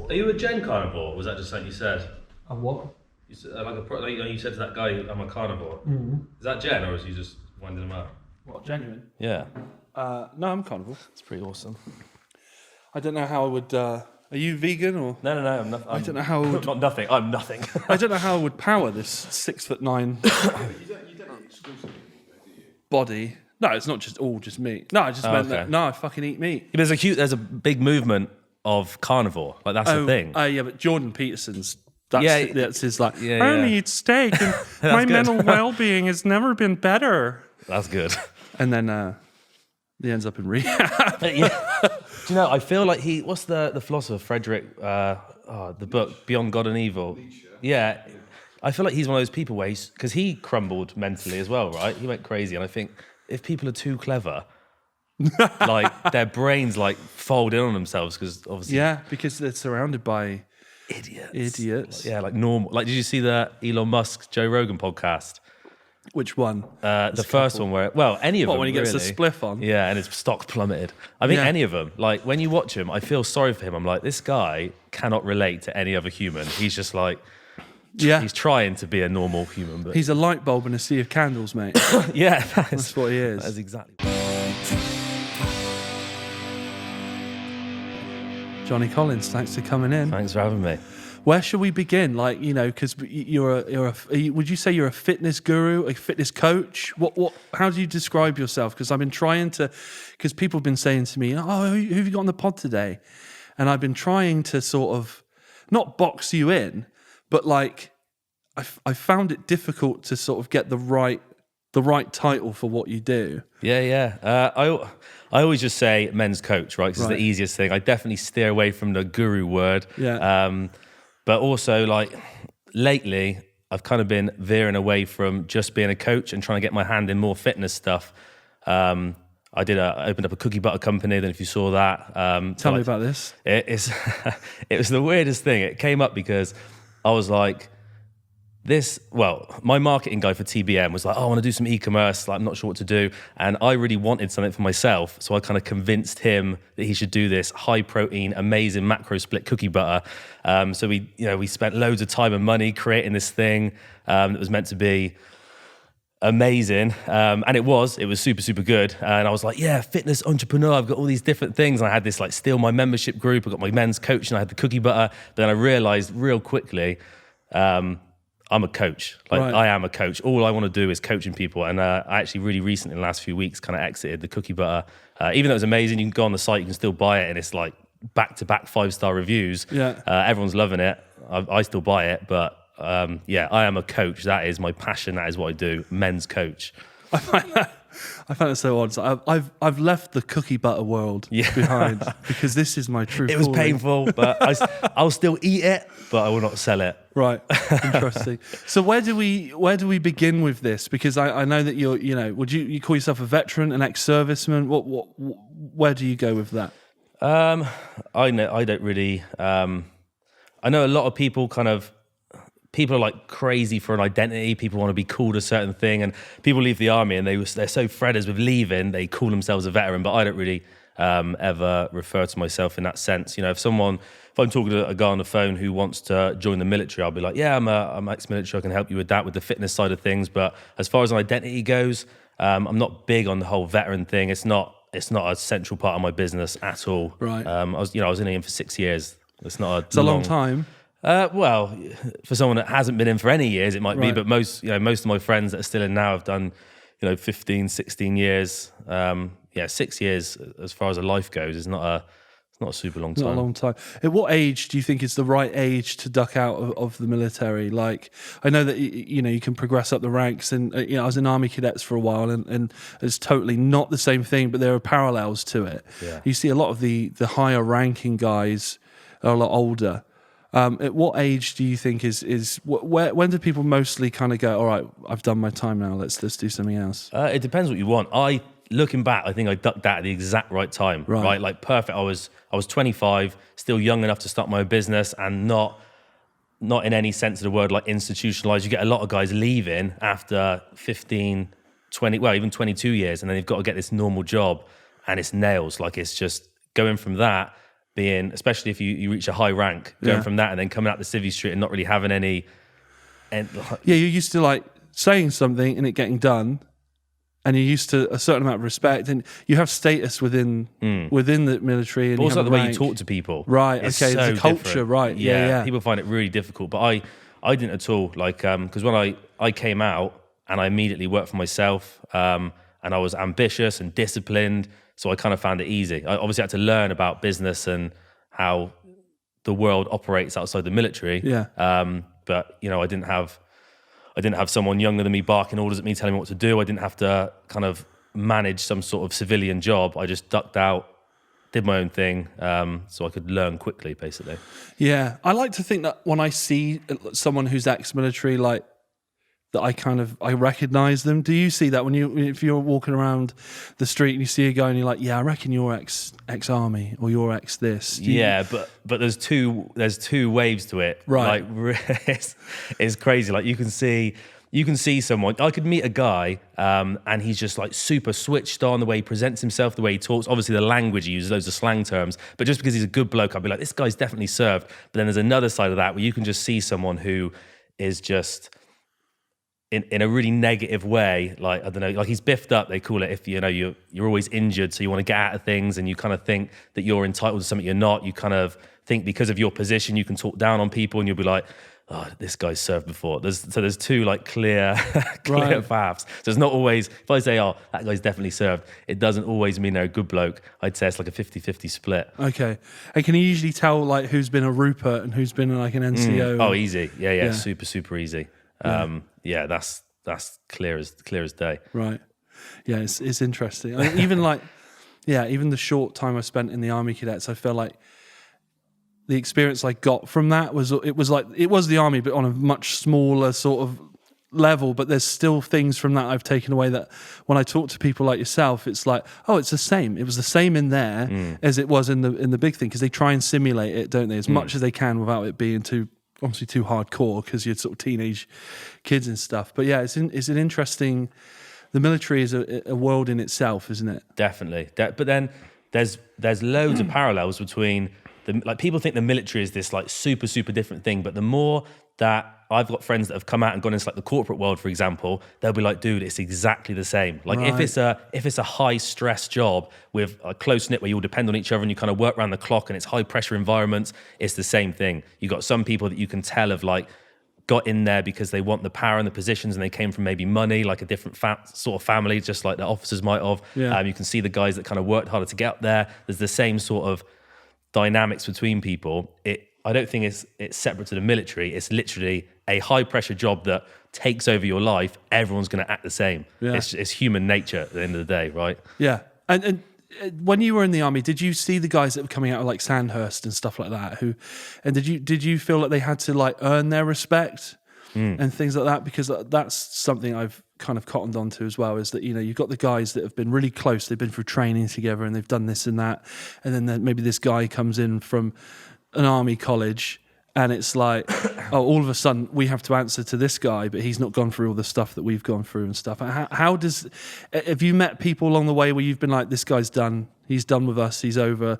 Are you a gen carnivore? Or was that just something you said? A what? You said, you said to that guy, I'm a carnivore. Is that gen, or is you just winding him up? What, genuine? Yeah. No, I'm carnivore. It's pretty awesome. I don't know how I would... are you vegan or...? No, I'm nothing. I don't know how I would... Not nothing, I'm nothing. I don't know how I would power this 6'9" You don't eat exclusively meat, do you? body. No, it's not just meat. No, I just meant that. No, I fucking eat meat. There's a big movement of carnivore. Like, that's the thing. Yeah, but Jordan Peterson's... That's his like, I only eat steak and my good. mental well-being has never been better. That's good. And then he ends up in rehab. Do you know, I feel like what's the philosopher, Frederick, the book, Beyond God and Evil? Yeah. I feel like he's one of those people where because he crumbled mentally as well, right? He went crazy. And I think if people are too clever, like their brains like fold in on themselves because obviously... Yeah, because they're surrounded by... Idiots. Yeah, like normal. Like, did you see the Elon Musk, Joe Rogan podcast? Which one? The first one where, any of them. When he gets really. the spliff on? Yeah, and his stock plummeted. I think any of them. Like, when you watch him, I feel sorry for him. I'm like, this guy cannot relate to any other human. He's just like, he's trying to be a normal human. But he's a light bulb in a sea of candles, mate. Yeah, that's what he is. That's exactly. Jonny Collins, thanks for coming in. Thanks for having me. Where should we begin? Like, you know, because would you say you're a fitness guru, a fitness coach? How do you describe yourself? Because I've been trying to, because people have been saying to me, oh, who have you got on the pod today? And I've been trying to sort of, not box you in, but like, I found it difficult to sort of get the right title for what you do. Yeah. I always just say men's coach, right? Because it's the easiest thing. I definitely steer away from the guru word. Yeah. But also, like, lately, I've kind of been veering away from just being a coach and trying to get my hand in more fitness stuff. I opened up a cookie butter company. I don't know if you saw that. Tell me about this. It was the weirdest thing. It came up because I was like, my marketing guy for TBM was like, I want to do some e-commerce. Like, I'm not sure what to do. And I really wanted something for myself. So I kind of convinced him that he should do this high protein, amazing macro split cookie butter. So we spent loads of time and money creating this thing that was meant to be amazing. And it was super, super good. And I was like, yeah, fitness entrepreneur. I've got all these different things. And I had this like steal my membership group. I got my men's coach and I had the cookie butter. But then I realized real quickly, I'm a coach. I am a coach. All I want to do is coaching people. And I actually really recently, in the last few weeks, kind of exited the cookie butter. Even though it was amazing, you can go on the site, you can still buy it, and it's like back-to-back 5-star reviews. Yeah. Everyone's loving it. I still buy it, but I am a coach. That is my passion. That is what I do. Men's coach. I find it so odd. So I've left the cookie butter world behind because this is my true. It was painful, but I'll still eat it, but I will not sell it. Right, interesting. So where do we begin with this? Because I know that would you call yourself a veteran, an ex-serviceman? Where do you go with that? I don't really. I know a lot of people people are like crazy for an identity. People want to be called a certain thing, and people leave the army and they're so fredders with leaving, they call themselves a veteran. But I don't really ever refer to myself in that sense. You know, if I'm talking to a guy on the phone who wants to join the military, I'll be like, yeah, I'm ex-military. I can help you with that, with the fitness side of things. But as far as an identity goes, I'm not big on the whole veteran thing. It's not a central part of my business at all. Right. I was in England for 6 years. It's a long time. Well, for someone that hasn't been in for any years, it might be, but most of my friends that are still in now have done, 15, 16 years. 6 years as far as a life goes is not a super long time. Not a long time. At what age do you think is the right age to duck out of the military? Like, I know that you can progress up the ranks, and I was in Army Cadets for a while, and it's totally not the same thing, but there are parallels to it. Yeah. You see a lot of the higher ranking guys are a lot older. At what age do you think when do people mostly kind of go, all right, I've done my time now, let's do something else? It depends what you want. Looking back, I think I ducked out at the exact right time, right? Like perfect. I was 25, still young enough to start my own business, and not in any sense of the word like institutionalized. You get a lot of guys leaving after 15, 20, well, even 22 years, and then they've got to get this normal job, and it's nails. Like, it's just going from that, being, especially if you reach a high rank, going Yeah. from that and then coming out the civvy street and not really having any. And Yeah, you're used to like saying something and it getting done, and you're used to a certain amount of respect, and you have status within the military, and but you also have the a way you rank. talk to people, Right, is okay, so there's a culture, different. right, yeah. People find it really difficult, but I didn't at all. Like, because when I came out and I immediately worked for myself, and I was ambitious and disciplined, so I kind of found it easy. I obviously had to learn about business and how the world operates outside the military. Yeah. But I didn't have someone younger than me barking orders at me, telling me what to do. I didn't have to kind of manage some sort of civilian job. I just ducked out, did my own thing, so I could learn quickly, basically. Yeah, I like to think that when I see someone who's ex-military, like that, I recognize them. Do you see that if you're walking around the street and you see a guy and you're like, yeah, I reckon you're ex-army or you're ex this? Yeah, but there's two waves to it. Right. Like it's crazy. Like you can see someone. I could meet a guy, and he's just like super switched on, the way he presents himself, the way he talks. Obviously, the language he uses, those are slang terms. But just because he's a good bloke, I'd be like, this guy's definitely served. But then there's another side of that where you can just see someone who is just in a really negative way. Like, I don't know, like he's biffed up, they call it, if you're always injured, so you want to get out of things, and you kind of think that you're entitled to something you're not. You kind of think because of your position you can talk down on people, and you'll be like, oh, this guy's served before. There's two like clear Right. paths. So it's not always, if I say, oh, that guy's definitely served, it doesn't always mean they're a good bloke. I'd say it's like a 50-50 split. Okay, and can you usually tell like who's been a Rupert and who's been like an NCO? Oh, easy. Yeah, Yeah. super easy. That's clear as day. Right. Yeah, it's interesting. I mean, even the short time I spent in the Army Cadets, I feel like the experience I got from that was the Army, but on a much smaller sort of level. But there's still things from that I've taken away that when I talk to people like yourself, it's like, oh, it's the same. It was the same in there as it was in the big thing, because they try and simulate it, don't they, as much as they can without it being too hardcore, because you're sort of teenage kids and stuff. But yeah, it's an interesting. The military is a world in itself, isn't it? Definitely. But then there's loads of parallels between people think the military is this like super different thing, but the more that I've got friends that have come out and gone into like the corporate world, for example, they'll be like, dude, it's exactly the same. Like Right. if it's a high stress job with a close knit where you all depend on each other and you kind of work around the clock and it's high pressure environments, it's the same thing. You got some people that you can tell have like got in there because they want the power and the positions, and they came from maybe money, like a different sort of family, just like the officers might have. Yeah. You can see the guys that kind of worked harder to get up there. There's the same sort of dynamics between people. I don't think it's separate to the military. It's literally a high pressure job that takes over your life. Everyone's going to act the same. Yeah. It's human nature at the end of the day, right? Yeah. And when you were in the Army, did you see the guys that were coming out of like Sandhurst and stuff like that? Did you feel like they had to like earn their respect and things like that? Because that's something I've kind of cottoned onto as well, is that, you've got the guys that have been really close, they've been through training together and they've done this and that. And then maybe this guy comes in from an army college and it's like, oh, all of a sudden we have to answer to this guy, but he's not gone through all the stuff that we've gone through and stuff. Have you met people along the way where you've been like, this guy's done, he's done with us, he's over?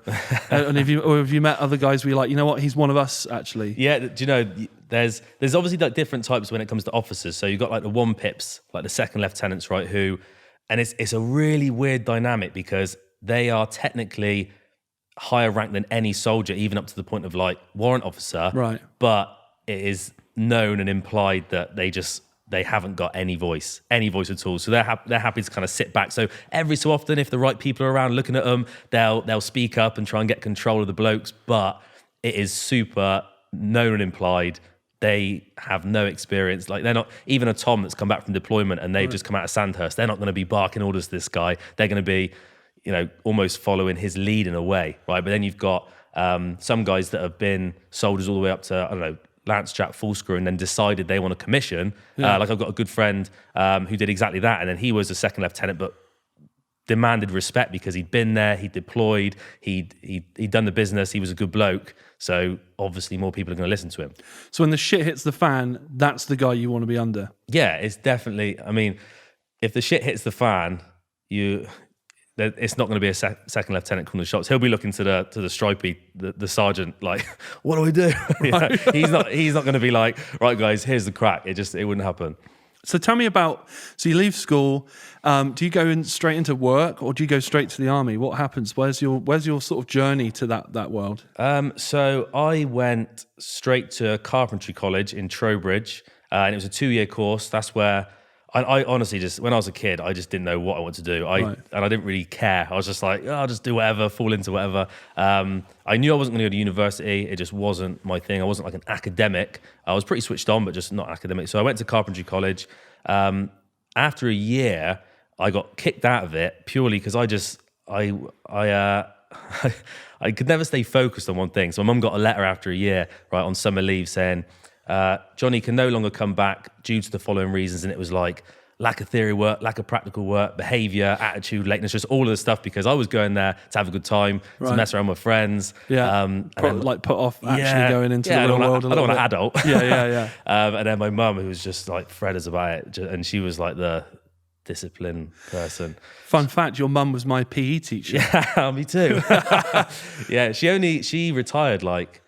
And have you met other guys where you're like, you know what, he's one of us actually? Yeah, do you know, there's obviously like different types when it comes to officers. So you've got like the one pips, like the second lieutenants, right? And it's a really weird dynamic because they are technically higher rank than any soldier, even up to the point of like warrant officer. Right. But it is known and implied that they haven't got any voice at all. So they're happy to kind of sit back. So every so often, if the right people are around looking at them, they'll speak up and try and get control of the blokes. But it is super known and implied. They have no experience. Like, they're not, even a Tom that's come back from deployment and they've just come out of Sandhurst, they're not going to be barking orders to this guy. They're going to be, almost following his lead in a way, right? But then you've got some guys that have been soldiers all the way up to, I don't know, Lance Jack, full screw, and then decided they want a commission. Yeah. Like, I've got a good friend who did exactly that, and then he was a second lieutenant, but demanded respect because he'd been there, he deployed, he'd done the business, he was a good bloke. So obviously more people are going to listen to him. So when the shit hits the fan, that's the guy you want to be under. Yeah, it's definitely, I mean, if the shit hits the fan, it's not going to be a second lieutenant calling the shots. He'll be looking to the stripey, the sergeant, like, what do I do? You know, he's not going to be like, right guys, here's the crack. It wouldn't happen. So tell me about, so you leave school, do you go straight into work or do you go straight to the army? What happens? Where's your sort of journey to that world? So I went straight to carpentry college in Trowbridge, and it was a 2-year course. That's where I honestly just, when I was a kid, I just didn't know what I wanted to do. And I didn't really care. I was just like, I'll just do whatever, fall into whatever. I knew I wasn't going to go to university. It just wasn't my thing. I wasn't like an academic. I was pretty switched on, but just not academic. So I went to carpentry college. After a year, I got kicked out of it purely because I could never stay focused on one thing. So my mum got a letter after a year, right, on summer leave saying, Jonny can no longer come back due to the following reasons. And it was like lack of theory work, lack of practical work, behavior, attitude, lateness, just all of the stuff, because I was going there to have a good time, to mess around with friends. Yeah. Put off actually going into the real world. I don't want an adult. Yeah. And then my mum, who was just like Fred about it, and she was like the discipline person. Fun fact, your mum was my PE teacher. Yeah, me too. Yeah, she retired like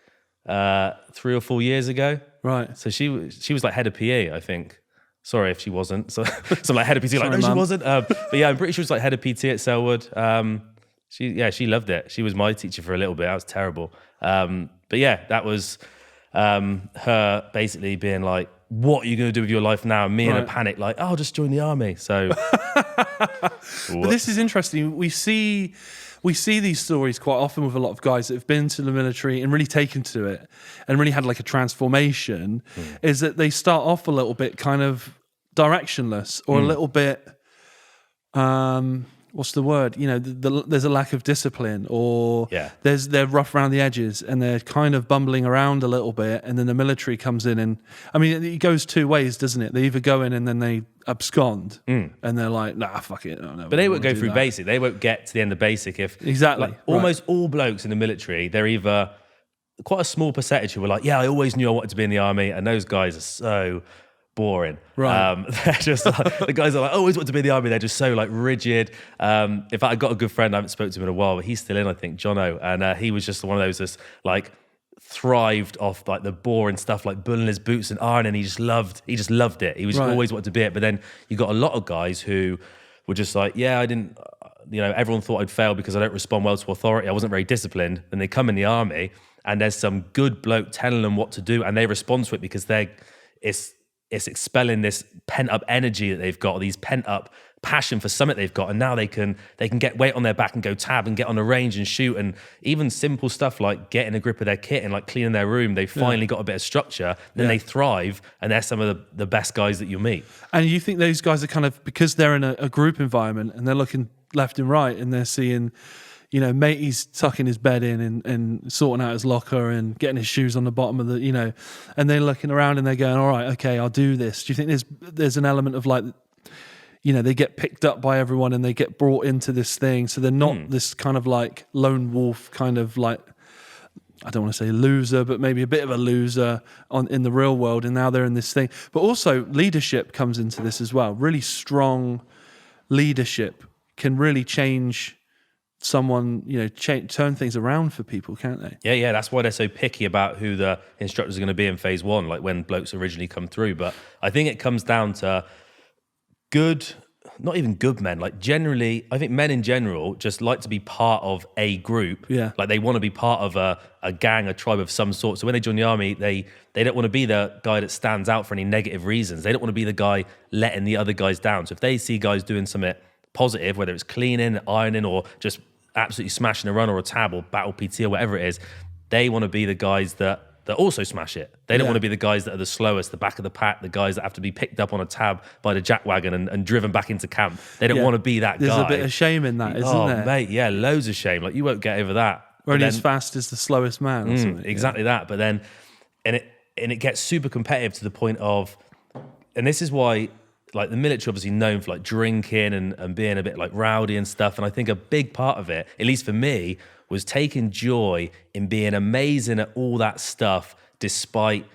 3 or 4 years ago. Right. So she was like head of PE, I think. Sorry if she wasn't. So like head of PT, Sorry, like no, Mum. she wasn't. But yeah, I'm pretty sure she was like head of PT at Selwood. She loved it. She was my teacher for a little bit. That was terrible. But yeah, that was her basically being like, what are you going to do with your life now? And me in a panic, like, oh, I'll just join the army. So, but this is interesting. We see these stories quite often with a lot of guys that have been to the military and really taken to it and really had like a transformation, is that they start off a little bit kind of directionless or a little bit, what's the word? You know, there's a lack of discipline, or they're rough around the edges and they're kind of bumbling around a little bit, and then the military comes in, and I mean, it goes two ways, doesn't it? They either go in and then they abscond and they're like, nah, fuck it. No, but they won't go through basic. They won't get to the end of basic. Almost all blokes in the military, they're either quite a small percentage who are like, yeah, I always knew I wanted to be in the army, and those guys are so boring. Right. They're just like, the guys are like, I always want to be in the army. They're just so like rigid. In fact, I got a good friend, I haven't spoken to him in a while, but he's still in, I think, Jono. And he was just one of those that's like thrived off like the boring stuff, like bulling his boots and ironing. He just loved it. He was always wanted to be it. But then you got a lot of guys who were just like, yeah, I didn't, everyone thought I'd fail because I don't respond well to authority. I wasn't very disciplined. And they come in the army and there's some good bloke telling them what to do, and they respond to it because it's expelling this pent-up energy that they've got, these pent-up passion for something they've got, and now they can get weight on their back and go tab and get on a range and shoot, and even simple stuff like getting a grip of their kit and like cleaning their room, they finally got a bit of structure, then they thrive, and they're some of the best guys that you'll meet. And you think those guys are kind of, because they're in a group environment and they're looking left and right and they're seeing, matey's tucking his bed in and sorting out his locker and getting his shoes on the bottom of the, and they're looking around and they're going, all right, okay, I'll do this. Do you think there's an element of like, they get picked up by everyone and they get brought into this thing, so they're not this kind of like lone wolf kind of like, I don't want to say loser, but maybe a bit of a loser in the real world, and now they're in this thing. But also leadership comes into this as well. Really strong leadership can really change someone, turn things around for people, can't they? Yeah, that's why they're so picky about who the instructors are going to be in phase one, like when blokes originally come through. But I think it comes down to not even good men, like generally, I think men in general just like to be part of a group. Yeah. Like they want to be part of a gang, a tribe of some sort. So when they join the army, they don't want to be the guy that stands out for any negative reasons. They don't want to be the guy letting the other guys down. So if they see guys doing something positive, whether it's cleaning, ironing, or just absolutely smashing a run or a tab or battle PT or whatever it is, they want to be the guys that also smash it. They don't want to be the guys that are the slowest, the back of the pack, the guys that have to be picked up on a tab by the jack wagon and driven back into camp. They don't want to be that guy. There's a bit of shame in that, isn't there? Mate, yeah, loads of shame. Like you won't get over that. Or only as fast as the slowest man or something. Exactly that. But then, and it gets super competitive to the point of, and this is why, like the military obviously known for like drinking and being a bit like rowdy and stuff. And I think a big part of it, at least for me, was taking joy in being amazing at all that stuff despite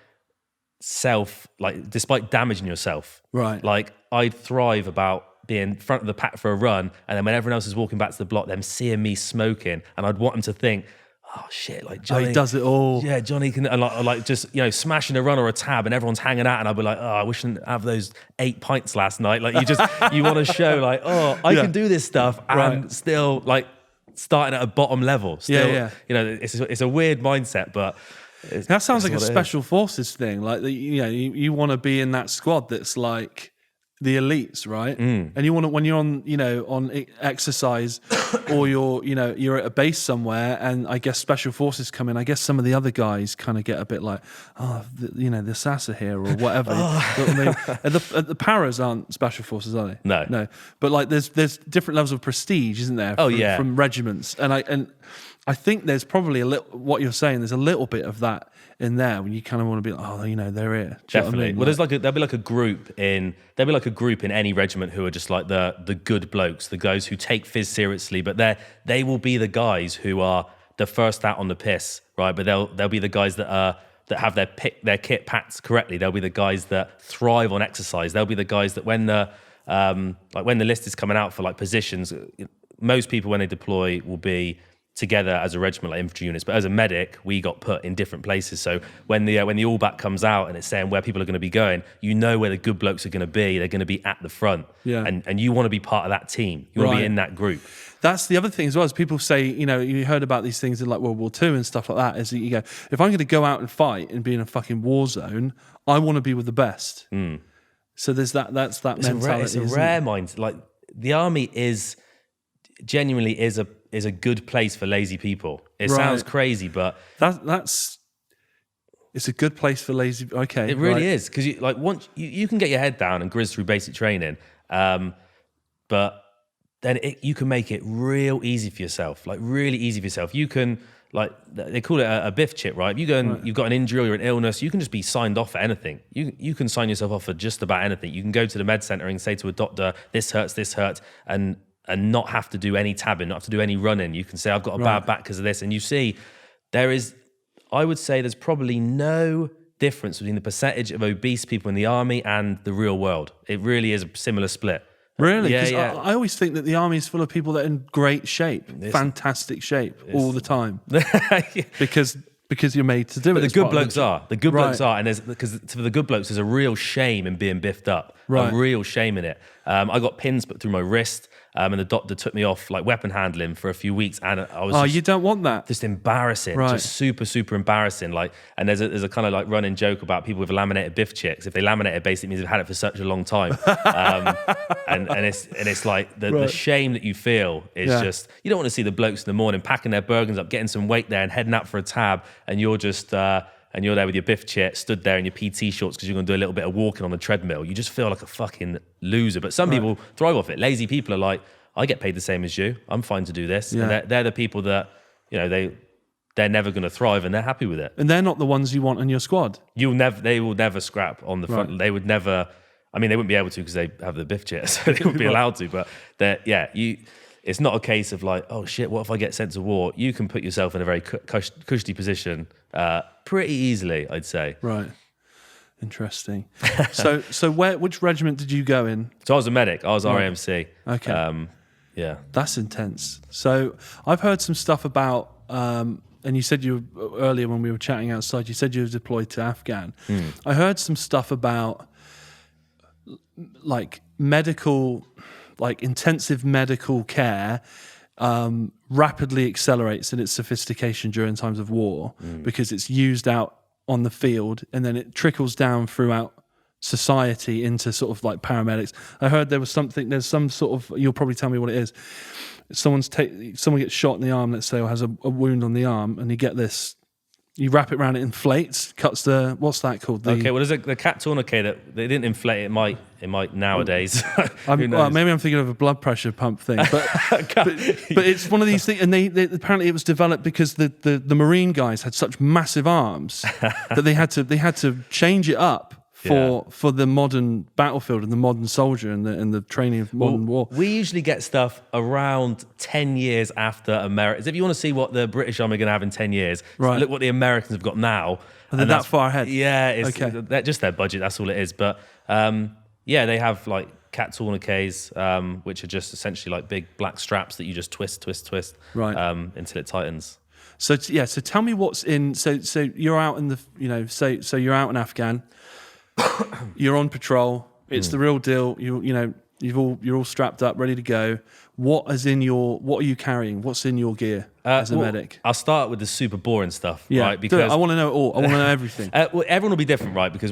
damaging yourself. Right. Like I'd thrive about being front of the pack for a run, and then when everyone else is walking back to the block, them seeing me smoking, and I'd want them to think, oh shit, like Johnny he does it all. Yeah, Johnny can, and like just smashing a run or a tab, and everyone's hanging out, and I'd be like, oh, I wish I didn't have those 8 pints last night. Like you want to show like, oh, I can do this stuff, and still like starting at a bottom level. Still, it's a weird mindset, but. That sounds like a special forces thing. Like you want to be in that squad that's like the elites, right? And you want to, when you're on exercise, or you're at a base somewhere, and I guess special forces come in. I guess some of the other guys kind of get a bit like, the SAS are here or whatever. You know what I mean? The paras aren't special forces, are they? No. But like there's different levels of prestige, isn't there? From regiments, and I think there's probably what you're saying. There's a little bit of that in there when you kind of want to be like, they're here. Definitely. Well, there'll be like a group in any regiment who are just like the good blokes, the guys who take phys seriously, but they will be the guys who are the first out on the piss, right? But they'll be the guys that have their kit packed correctly. They'll be the guys that thrive on exercise. They'll be the guys that when the list is coming out for like positions, most people when they deploy will be together as a regiment, like infantry units, but as a medic, we got put in different places. So when the all back comes out and it's saying where people are going to be going, you know where the good blokes are going to be. They're going to be at the front, and you want to be part of that team. You want to be in that group. That's the other thing as well. As people say, you heard about these things in like World War II and stuff like that. Is that you go, if I'm going to go out and fight and be in a fucking war zone, I want to be with the best. So there's that. That's that mentality. It's a rare mind. Like the army genuinely is a good place for lazy people. It sounds crazy, but it's a good place for lazy. Okay, it really is, because once you can get your head down and grizz through basic training, but then you can make it real easy for yourself, like really easy for yourself. You can, like, they call it a biff chit, right? If you go and you've got an injury or an illness, you can just be signed off for anything. You can sign yourself off for just about anything. You can go to the med center and say to a doctor, this hurts, and not have to do any tabbing, not have to do any running. You can say, I've got a bad back because of this. And you see, I would say there's probably no difference between the percentage of obese people in the army and the real world. It really is a similar split. Really? Yeah. I always think that the army is full of people that are in great shape, fantastic shape all the time. Because you're made to do it. But the good blokes are. The good blokes are. And because for the good blokes, there's a real shame in being biffed up. A real shame in it. I got pins put through my wrist. And the doctor took me off like weapon handling for a few weeks, and I was you don't want that. Just embarrassing, just super, super embarrassing. Like, and there's a kind of like running joke about people with laminated biff chicks. If they laminate it, basically means they've had it for such a long time. and it's like the shame that you feel is just, you don't want to see the blokes in the morning packing their Bergens up, getting some weight there, and heading out for a tab, and you're just. And you're there with your biff chit, stood there in your PT shorts because you're going to do a little bit of walking on the treadmill. You just feel like a fucking loser. But some people thrive off it. Lazy people are like, I get paid the same as you. I'm fine to do this. Yeah. And they're the people that, they're never going to thrive, and they're happy with it. And they're not the ones you want in your squad. They will never scrap on the front. They would never. I mean, they wouldn't be able to because they have the biff chit, so they wouldn't be allowed to. But it's not a case of like, oh shit, what if I get sent to war? You can put yourself in a very cushy position pretty easily, I'd say. Right. Interesting. So which regiment did you go in? So I was a medic. I was RAMC. Okay. Yeah. That's intense. So I've heard some stuff about, and you said earlier when we were chatting outside, you said you were deployed to Afghan. I heard some stuff about like intensive medical care rapidly accelerates in its sophistication during times of war because it's used out on the field, and then it trickles down throughout society into sort of like paramedics. I heard there's some sort of, you'll probably tell me what it is. Someone gets shot in the arm, let's say, or has a wound on the arm, and you wrap it around, it inflates, cuts what's that called? Well, there's the cat tourniquet that they didn't inflate. It might nowadays. Maybe I'm thinking of a blood pressure pump thing, but it's one of these things. And they apparently it was developed because the Marine guys had such massive arms that they had to change it up for the modern battlefield and the modern soldier and the training of modern war. We usually get stuff around 10 years after America. If you want to see what the British Army are going to have in 10 years, look what the Americans have got now. And they're that far ahead? Yeah, it's just their budget, that's all it is. But they have like cat tourniquets, which are just essentially like big black straps that you just twist, Right. Until it tightens. So so tell me what's in. So you're out in the so you're out in Afghan. You're on patrol. It's the real deal. You're all strapped up, ready to go. What are you carrying? What's in your gear as a medic? I'll start with the super boring stuff, Yeah, right? do it. I want to know it all. I want to know everything. Well, everyone will be different, right? Because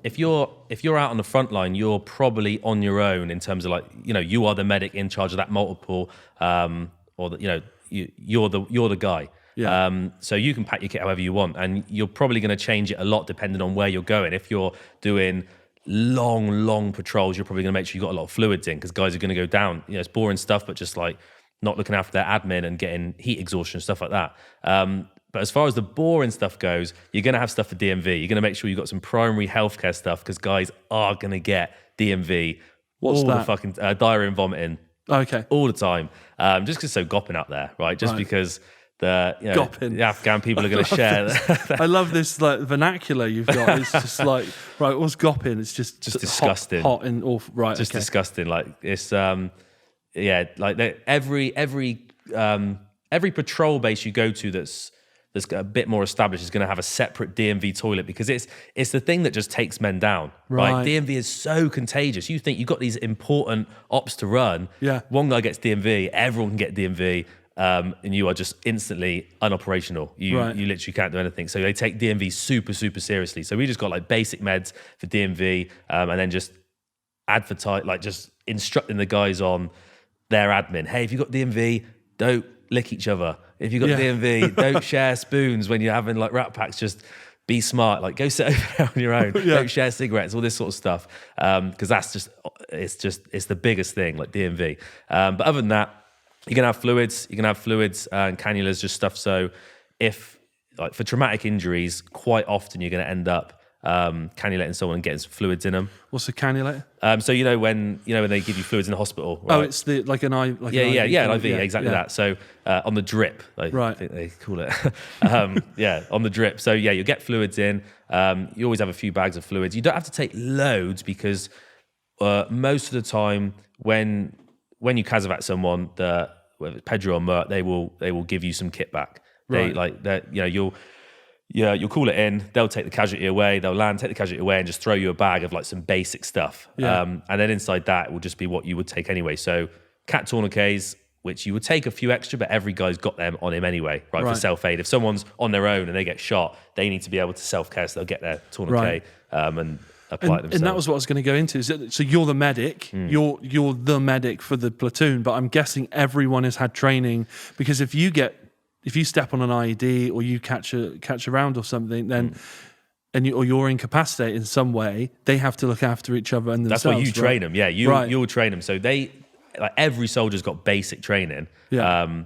if you're out on the front line, you're probably on your own in terms of like, you are the medic in charge of that multiple, you're the guy. Yeah. So you can pack your kit however you want, and you're probably going to change it a lot depending on where you're going. If you're doing long patrols, you're probably going to make sure you got a lot of fluids in, because guys are going to go down. It's boring stuff, but just like not looking after their admin and getting heat exhaustion and stuff like that. But as far as the boring stuff goes, you're going to have stuff for DMV. You're going to make sure you've got some primary healthcare stuff, because guys are going to get DMV. What's all that? the fucking diarrhea and vomiting Okay. all the time. Just because it's so gopping out there, right? Just because the Afghan people are going to share. I love this like vernacular you've got. It's just like, right, what's gopping? It's just disgusting. hot and awful. Right, just okay. disgusting. Like it's like every patrol base you go to that's got a bit more established is going to have a separate DMV toilet, because it's the thing that just takes men down. Right? DMV is so contagious. You think you've got these important ops to run. Yeah. One guy gets DMV, everyone can get DMV. And you are just instantly unoperational. You literally can't do anything. So they take DMV super seriously. So we just got like basic meds for DMV, and then just advertise, like just instructing the guys on their admin. Hey, if you've got DMV, don't lick each other. If you've got DMV, don't share spoons when you're having like rat packs. Just be smart. Like go sit over there on your own. Don't share cigarettes. All this sort of stuff. Because it's the biggest thing, like DMV. But other than that, you're gonna have fluids. and cannulas, just stuff. So if like for traumatic injuries, quite often you're gonna end up cannulating someone and getting some fluids in them. What's a cannulator? So when they give you fluids in the hospital. Right? Oh, it's like an IV. Like an IV, yeah, exactly that. So on the drip, I think they call it. On the drip. So you get fluids in. You always have a few bags of fluids. You don't have to take loads, because most of the time when you casevac someone, whether it's Pedro or Mert, they will give you some kit back. You'll call it in. They'll take the casualty away. They'll land, take the casualty away, and just throw you a bag of like some basic stuff. Yeah. And then inside that will just be what you would take anyway. So cat tourniquets, which you would take a few extra, but every guy's got them on him anyway, right? For self-aid. If someone's on their own and they get shot, they need to be able to self-care, so they'll get their tourniquet and apply it themselves. And that was what I was going to go into. So you're the medic. You're the medic for the platoon, but I'm guessing everyone has had training, because if you step on an IED or you catch a round or something, then or you're incapacitated in some way, they have to look after each other and themselves. That's why you train them. Yeah, you'll train them. So every soldier's got basic training. Yeah.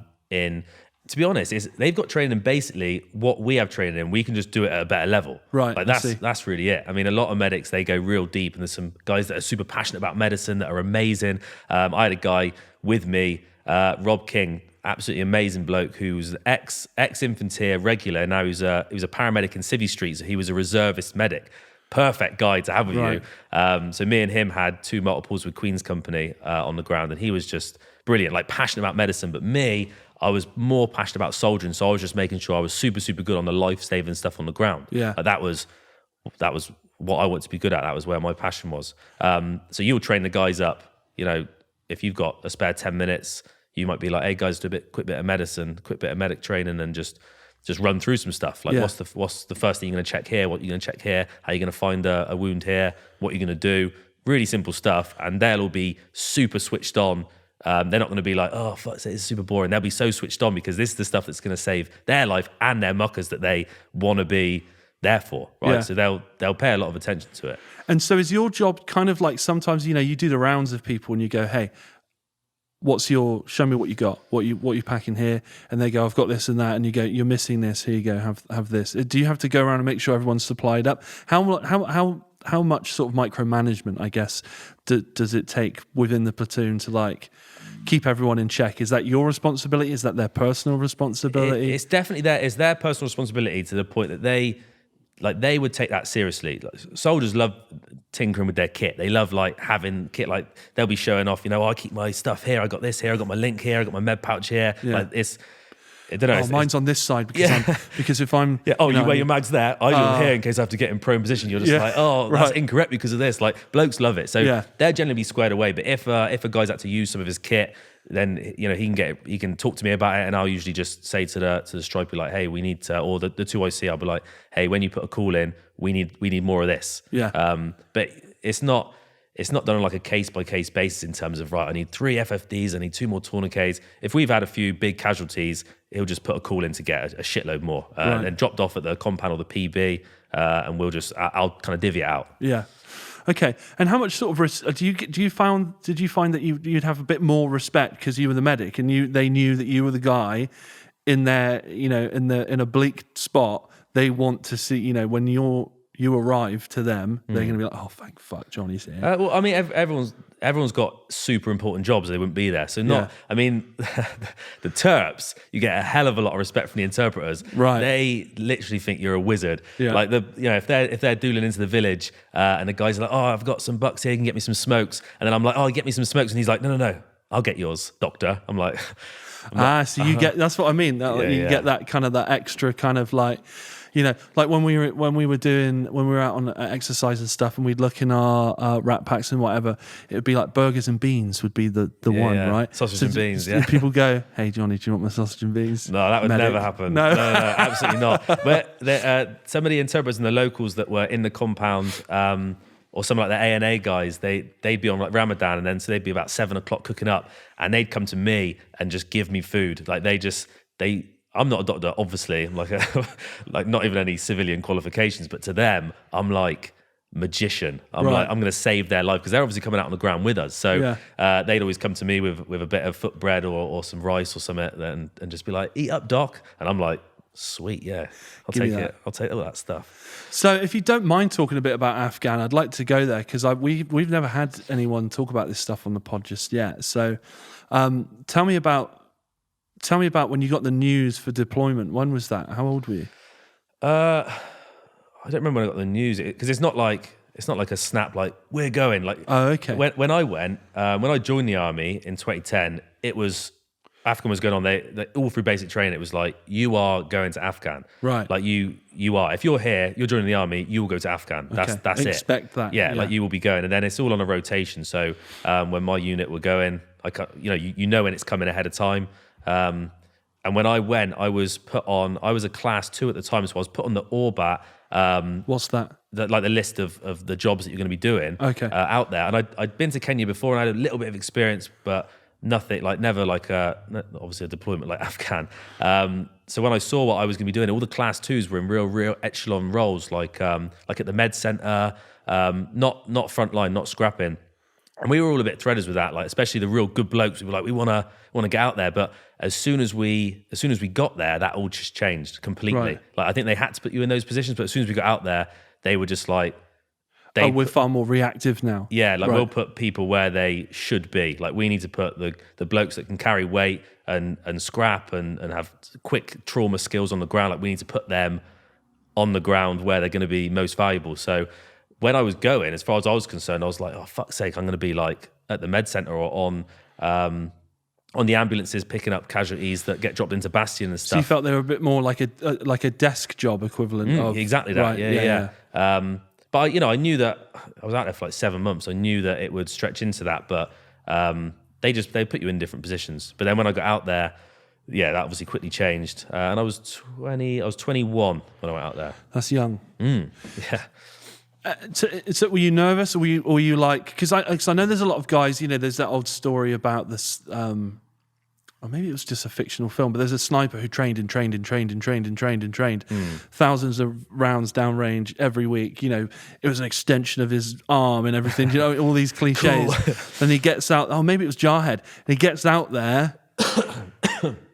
To be honest, they've got training basically what we have training in. We can just do it at a better level. Right. Like that's really it. I mean, a lot of medics, they go real deep, and there's some guys that are super passionate about medicine that are amazing. I had a guy with me, Rob King, absolutely amazing bloke, who's ex-infanteer regular. Now he was a paramedic in Civvy Street, so he was a reservist medic. Perfect guy to have with you. So me and him had 2 multiples with Queen's Company on the ground, and he was just brilliant, like passionate about medicine. But me, I was more passionate about soldiering, so I was just making sure I was super good on the life-saving stuff on the ground. Yeah, that was what I wanted to be good at. That was where my passion was. So you'll train the guys up. If you've got a spare 10 minutes, you might be like, "Hey guys, do a quick bit of medicine, quick bit of medic training, and just run through some stuff. Like, what's the first thing you're going to check here? What you're going to check here? How you're going to find a wound here? What you're going to do?" Really simple stuff, and they'll all be super switched on. They're not going to be like, "Oh, fuck, it's super boring." They'll be so switched on, because this is the stuff that's going to save their life and their muckers that they want to be there for, right? Yeah. So they'll pay a lot of attention to it. And so is your job kind of like, sometimes you do the rounds of people and you go, "Hey, show me what you got, what you packing here," and they go, "I've got this and that," and you go, "You're missing this, here you go, have this." Do you have to go around and make sure everyone's supplied up? How much sort of micromanagement, I guess, does it take within the platoon to like keep everyone in check? Is that your responsibility? Is that their personal responsibility? It's definitely it's their personal responsibility, to the point that they like they would take that seriously. Like, soldiers love tinkering with their kit. They love like having kit. Like they'll be showing off. I keep my stuff here. I got this here. I got my link here. I got my med pouch here. Yeah. Like it's. I don't know. Oh, mine's on this side because if I'm you wear your mags there. I do them here in case I have to get in prone position. You're just like, that's incorrect because of this. Like blokes love it, so they'll generally be squared away. But if a guy's had to use some of his kit, then he can talk to me about it, and I'll usually just say to the striper like, hey, we need to, or the 2IC, I'll be like, hey, when you put a call in, we need more of this. But it's not done on like a case-by-case basis in terms of, right, I need 3 FFDs, I need 2 more tourniquets. If we've had a few big casualties, he'll just put a call in to get a shitload more. And then dropped off at the compound or the PB, and I'll kind of divvy it out. Yeah. Okay. And how much sort of did you find that you'd have a bit more respect because you were the medic and they knew that you were the guy in their, in a bleak spot. They want to see, when you arrive to them, they're going to be like, oh, thank fuck, Johnny's here. Well, I mean, everyone's got super important jobs. They wouldn't be there. So I mean, the Terps, you get a hell of a lot of respect from the interpreters. Right. They literally think you're a wizard. Yeah. Like if they're dueling into the village and the guy's like, oh, I've got some bucks here, you can get me some smokes. And then I'm like, oh, get me some smokes. And he's like, no, I'll get yours, doctor. I'm like, so you get, that's what I mean. You get that kind of that extra kind of like, like when we were out on exercise and stuff, and we'd look in our rat packs and whatever, it would be like burgers and beans would be the one, right? Sausage and beans. Yeah. People go, hey Johnny, do you want my sausage and beans? No, that would never happen. No, absolutely not. But some of the interpreters and the locals that were in the compound, or some like the A&A guys, they'd be on like Ramadan, and then so they'd be about 7 o'clock cooking up, and they'd come to me and just give me food. Like I'm not a doctor, obviously. I'm like not even any civilian qualifications, but to them, I'm like magician. I'm going to save their life because they're obviously coming out on the ground with us. So they'd always come to me with a bit of foot bread or some rice or something, and just be like, "Eat up, doc," and I'm like, "Sweet, yeah, I'll take it. I'll take all that stuff." So, if you don't mind talking a bit about Afghan, I'd like to go there because we've never had anyone talk about this stuff on the pod just yet. So, tell me about when you got the news for deployment. When was that? How old were you? I don't remember when I got the news because it's not like a snap like we're going. Like, oh, okay. When I joined the army in 2010, it was Afghan was going on. They all through basic training. It was like you are going to Afghan. Right. Like you are. If you're here, you're joining the army. You will go to Afghan. That's it. Expect that. Yeah, like you will be going, and then it's all on a rotation. So when my unit were going, you know when it's coming ahead of time. And when I went, I was a class 2 at the time, so I was put on the ORBAT. What's that? The list of the jobs that you're going to be doing out there. And I'd been to Kenya before and I had a little bit of experience, but nothing, like never like obviously a deployment like Afghan. So when I saw what I was going to be doing, all the class 2s were in real echelon roles, like at the med center, not frontline, not scrapping. And we were all a bit threaders with that, like especially the real good blokes. We were like, we want to get out there. But as soon as we got there, that all just changed completely. Right. Like I think they had to put you in those positions, but as soon as we got out there, they were just like, we're far more reactive now. Yeah, like we'll put people where they should be. Like we need to put the blokes that can carry weight and scrap and have quick trauma skills on the ground. Like we need to put them on the ground where they're going to be most valuable. So when I was going, as far as I was concerned, I was like, oh, fuck's sake, I'm going to be like at the med center or on the ambulances picking up casualties that get dropped into Bastion and stuff. So you felt they were a bit more like a desk job equivalent of... Exactly that, right, yeah. But I knew that I was out there for like 7 months. I knew that it would stretch into that, but they put you in different positions. But then when I got out there, that obviously quickly changed. And I was 21 when I went out there. That's young. Yeah. So were you nervous, or were you like? Because I know there's a lot of guys. There's that old story about this, or maybe it was just a fictional film. But there's a sniper who trained, thousands of rounds downrange every week. It was an extension of his arm and everything. All these cliches. Cool. And he gets out. Oh, maybe it was Jarhead. And he gets out there.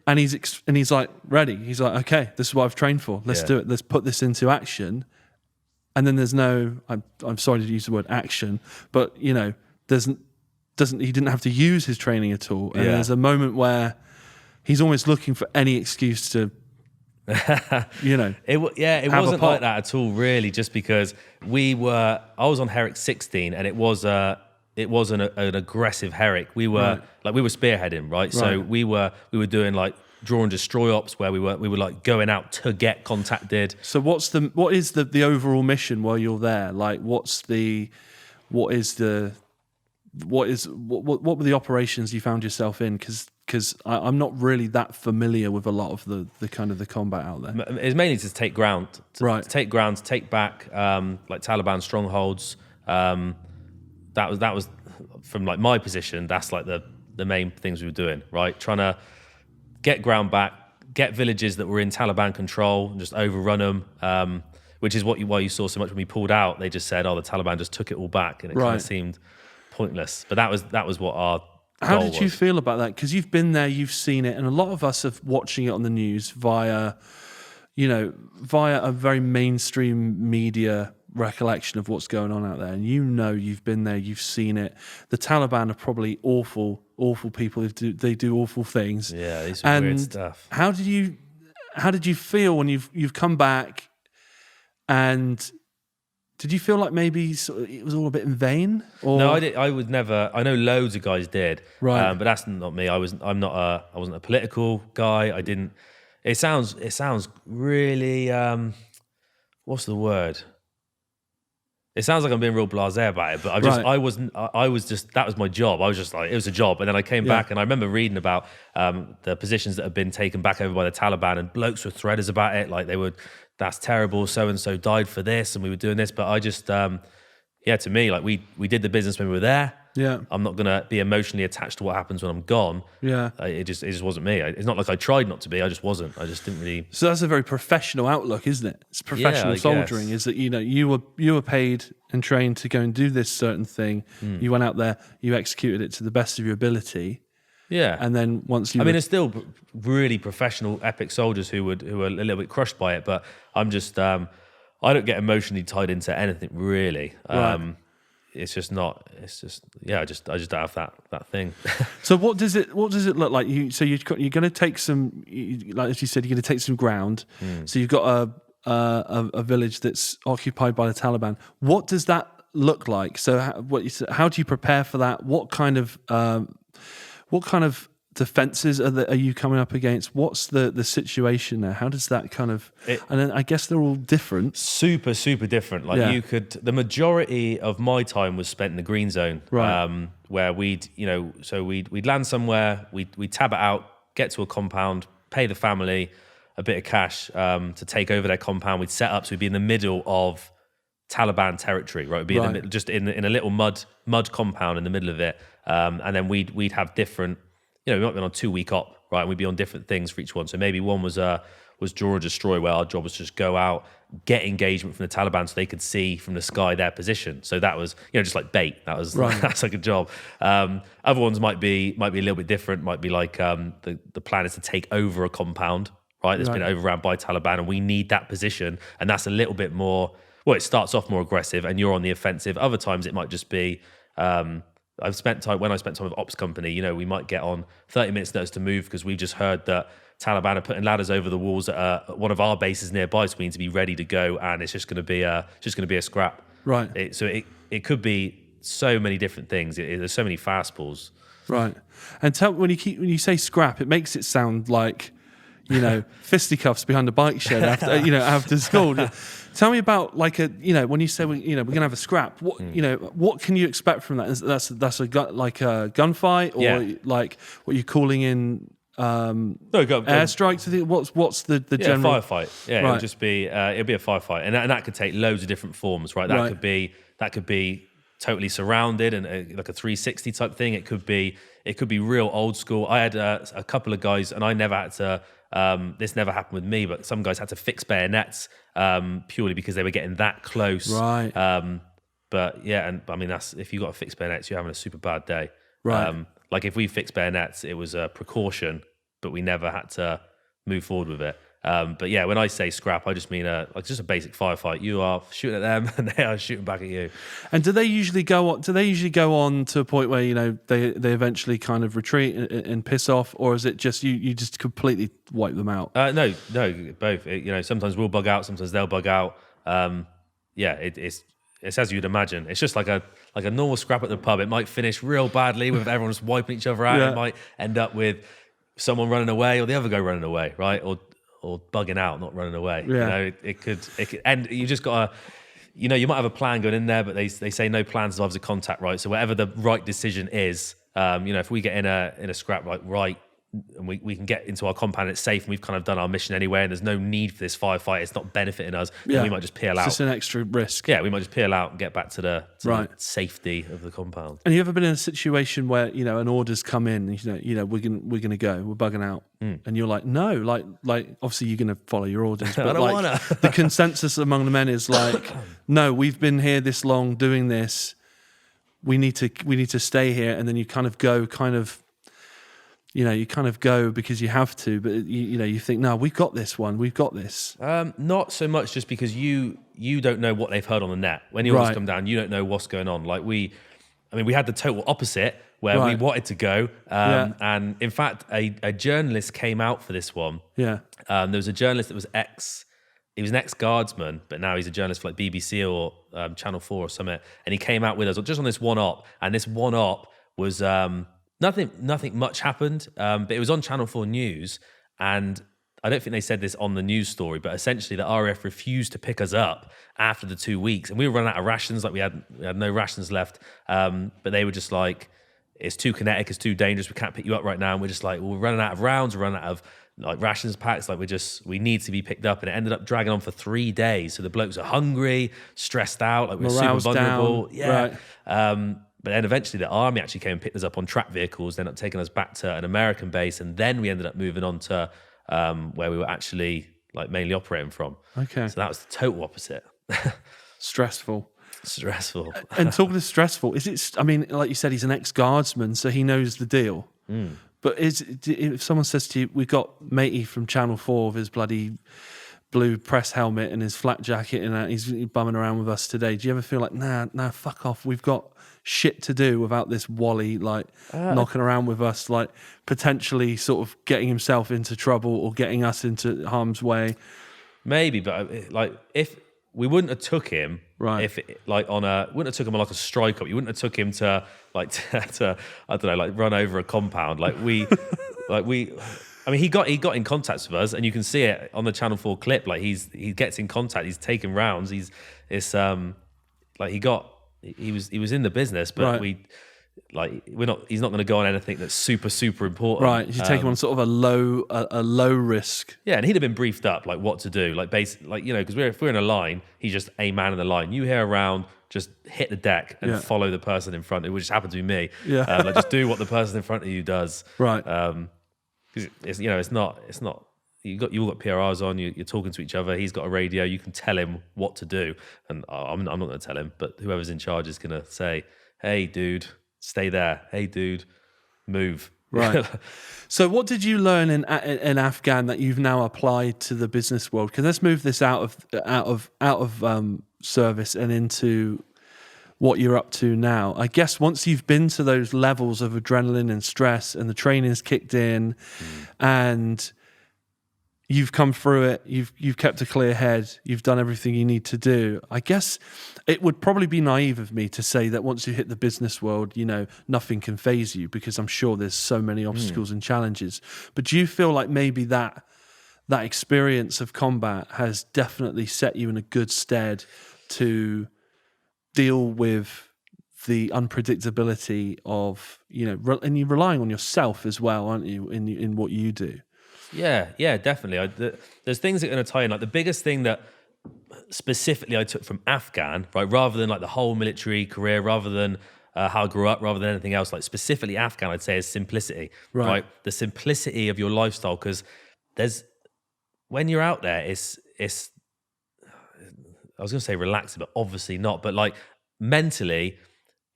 And he's like ready. He's like, okay, this is what I've trained for. Let's do it. Let's put this into action. And then there's no, I'm sorry to use the word action, but he didn't have to use his training at all. And there's a moment where he's almost looking for any excuse to You know, It Have a wasn't pop. like that at all, really. Just because I was on Herrick 16, and it was an aggressive Herrick. We were spearheading, right? So Right. we were doing like draw and destroy ops where we were like going out to get contacted. so what is the overall mission while you're there? Like, what were the operations you found yourself in? Because I'm not really that familiar with a lot of the kind of the combat out there. It's mainly to take ground, Right. to take ground, to take back like Taliban strongholds. That was from like my position. That's like the main things we were doing, right? Trying to get ground back, get villages that were in Taliban control, and just overrun them. Which is why you saw so much when we pulled out. They just said, "Oh, the Taliban just took it all back," and it kind Right. of seemed pointless. But that was what our How goal did you was. feel about that? Because you've been there, you've seen it, and a lot of us are watching it on the news via a very mainstream media recollection of what's going on out there. And you've been there, you've seen it. The Taliban are probably awful people. They do awful things. Yeah, these are weird And stuff. how did you feel when you've come back? And did you feel like maybe it was all a bit in vain? Or No, I would never. I know loads of guys did, Right. but that's not me. I wasn't a political guy. I didn't. It sounds really. What's the word? It sounds like I'm being real blasé about it, but I wasn't. I was just, that was my job. I was just like, it was a job, and then I came Yeah. back, and I remember reading about the positions that have been taken back over by the Taliban, and blokes were threaders about it, like they would. That's terrible. So and so died for this, and we were doing this. But I just, to me, like we did the business when we were there. Yeah. I'm not gonna be emotionally attached to what happens when I'm gone. Yeah. It just wasn't me. It's not like I tried not to be. I just wasn't. I just didn't really. So that's a very professional outlook, isn't it? It's professional I soldiering. guess. Is that you were paid and trained to go and do this certain thing. You went out there, you executed it to the best of your ability, Yeah. and then once you. I mean, there's still really professional, epic soldiers who are a little bit crushed by it, but I'm just, I don't get emotionally tied into anything really. Right. It's just not. It's just, I just don't have that thing. So what does it look like? You're going to take some, like as you said, you're going to take some ground. So you've got a village that's occupied by the Taliban. What does that look like? So how do you prepare for that? What kind of defenses are you coming up against? What's the situation there? How does that kind of? And then I guess they're all different. Super, super different. Like Yeah. the majority of my time was spent in the green zone, Right. where we'd land somewhere, we'd tab it out, get to a compound, pay the family a bit of cash to take over their compound. We'd set up, so we'd be in the middle of Taliban territory, right? We'd be in the Right. middle, just in a little mud compound in the middle of it, and then we'd have different. We might be on a 2-week op, right? And we'd be on different things for each one. So maybe one was draw or destroy, where our job was to just go out, get engagement from the Taliban so they could see from the sky their position. So that was, just like bait. That was Right. that's like a job. Other ones might be a little bit different. Might be like the plan is to take over a compound, right? That's been Right. overrun by Taliban, and we need that position. And that's a little bit more. Well, it starts off more aggressive, and you're on the offensive. Other times it might just be. I've spent time with ops company, we might get on 30 minutes notice to move because we've just heard that Taliban are putting ladders over the walls at one of our bases nearby, so we need to be ready to go, and it's just going to be a scrap. Right. It could be so many different things. There's so many fastballs. Right. And when you say scrap, it makes it sound like, fisticuffs behind a bike shed after school. Tell me about when you say we're going to have a scrap. What can you expect from that? That's a gunfight, or Yeah. like what you're calling in No, go. airstrikes? I think what's the general Firefight. Yeah, Right. it'll be a firefight, and that could take loads of different forms, right? That Right. could be totally surrounded and like a 360 type thing. It could be real old school. I had a couple of guys, and I never had to. This never happened with me, but some guys had to fix bayonets purely because they were getting that close. Right. But yeah, and I mean that's if you got to fix bayonets, you're having a super bad day. Right. Like if we fixed bayonets, it was a precaution, but we never had to move forward with it. But yeah, when I say scrap, I just mean just a basic firefight. You are shooting at them, and they are shooting back at you. And do they usually go on? Do they usually go on to a point where they eventually kind of retreat and piss off, or is it just you just completely wipe them out? No, both. Sometimes we'll bug out, sometimes they'll bug out. It's as you'd imagine. It's just like a normal scrap at the pub. It might finish real badly with everyone just wiping each other out. Yeah. It might end up with someone running away or the other guy running away, right? Or bugging out, not running away. Yeah. It could, and you just gotta, you might have a plan going in there, but they say no plan survives a contact, right? So whatever the right decision is, if we get in a scrap, right, and we can get into our compound, it's safe, and we've kind of done our mission anyway, and there's no need for this firefight, it's not benefiting us, then we might just peel out. It's just an extra risk. Yeah, we might just peel out and get back to the Right. safety of the compound. And you ever been in a situation where an order's come in, and we're gonna go, we're bugging out, and you're like, no, like obviously you're gonna follow your orders, but don't wanna. the consensus among the men is like, no, we've been here this long doing this, we need to stay here, and then you kind of go, you kind of go because you have to, but you think, no, we've got this one, we've got this. Not so much just because you don't know what they've heard on the net. When the orders Right. come down, you don't know what's going on. Like we had the total opposite where we Right. wanted to go. Yeah. And in fact, a journalist came out for this one. Yeah. There was a journalist that was he was an ex-guardsman, but now he's a journalist for like BBC or Channel 4 or something. And he came out with us just on this one op. And this one op was nothing much happened, but it was on Channel 4 News. And I don't think they said this on the news story, but essentially the RAF refused to pick us up after the 2 weeks. And we were running out of rations, like we had no rations left. But they were just like, it's too kinetic, it's too dangerous, we can't pick you up right now. And we're just like, well, we're running out of rounds, we're running out of like rations packs, like we need to be picked up. And it ended up dragging on for 3 days. So the blokes are hungry, stressed out, like we're Morale's super vulnerable. down. Yeah. Right. But then eventually the army actually came and picked us up on track vehicles, they ended up taking us back to an American base. And then we ended up moving on to where we were actually like mainly operating from. Okay. So that was the total opposite. Stressful. Stressful. And talking of stressful, like you said, he's an ex-guardsman, so he knows the deal. But if someone says to you, we've got matey from Channel 4 with his bloody blue press helmet and his flak jacket and he's bumming around with us today, do you ever feel like, nah, fuck off, we've got shit to do without this Wally knocking around with us, like potentially sort of getting himself into trouble or getting us into harm's way? Maybe, but like if we wouldn't have took him, right? If wouldn't have took him on like a strike up, you wouldn't have took him to to I don't know, like run over a compound. I mean, he got in contact with us, and you can see it on the Channel 4 clip. Like he gets in contact, he's taking rounds. He was in the business, but Right. he's not going to go on anything that's super important. Right, you take him on sort of a low risk. Yeah, and he'd have been briefed up like what to do, like basically, because if we're in a line, he's just a man in the line. You hear a round, just hit the deck and follow the person in front. It would just happen to be me. Yeah, just do what the person in front of you does. Right. 'Cause it's not. You all got PRRs on. You're talking to each other. He's got a radio. You can tell him what to do, and I'm not going to tell him. But whoever's in charge is going to say, "Hey, dude, stay there. Hey, dude, move." Right. So what did you learn in Afghan that you've now applied to the business world? Because let's move this out of service and into what you're up to now. I guess once you've been to those levels of adrenaline and stress and the training's kicked in and you've come through it, you've kept a clear head, you've done everything you need to do. I guess it would probably be naive of me to say that once you hit the business world, nothing can faze you, because I'm sure there's so many obstacles and challenges. But do you feel like maybe that experience of combat has definitely set you in a good stead to deal with the unpredictability of, and you're relying on yourself as well, aren't you, in what you do? Yeah, definitely. There's things that are going to tie in. Like the biggest thing that specifically I took from Afghan, right, rather than like the whole military career, rather than how I grew up, rather than anything else, like specifically Afghan, I'd say is simplicity, right? The simplicity of your lifestyle, because when you're out there, it's I was going to say relaxing, but obviously not. But like mentally,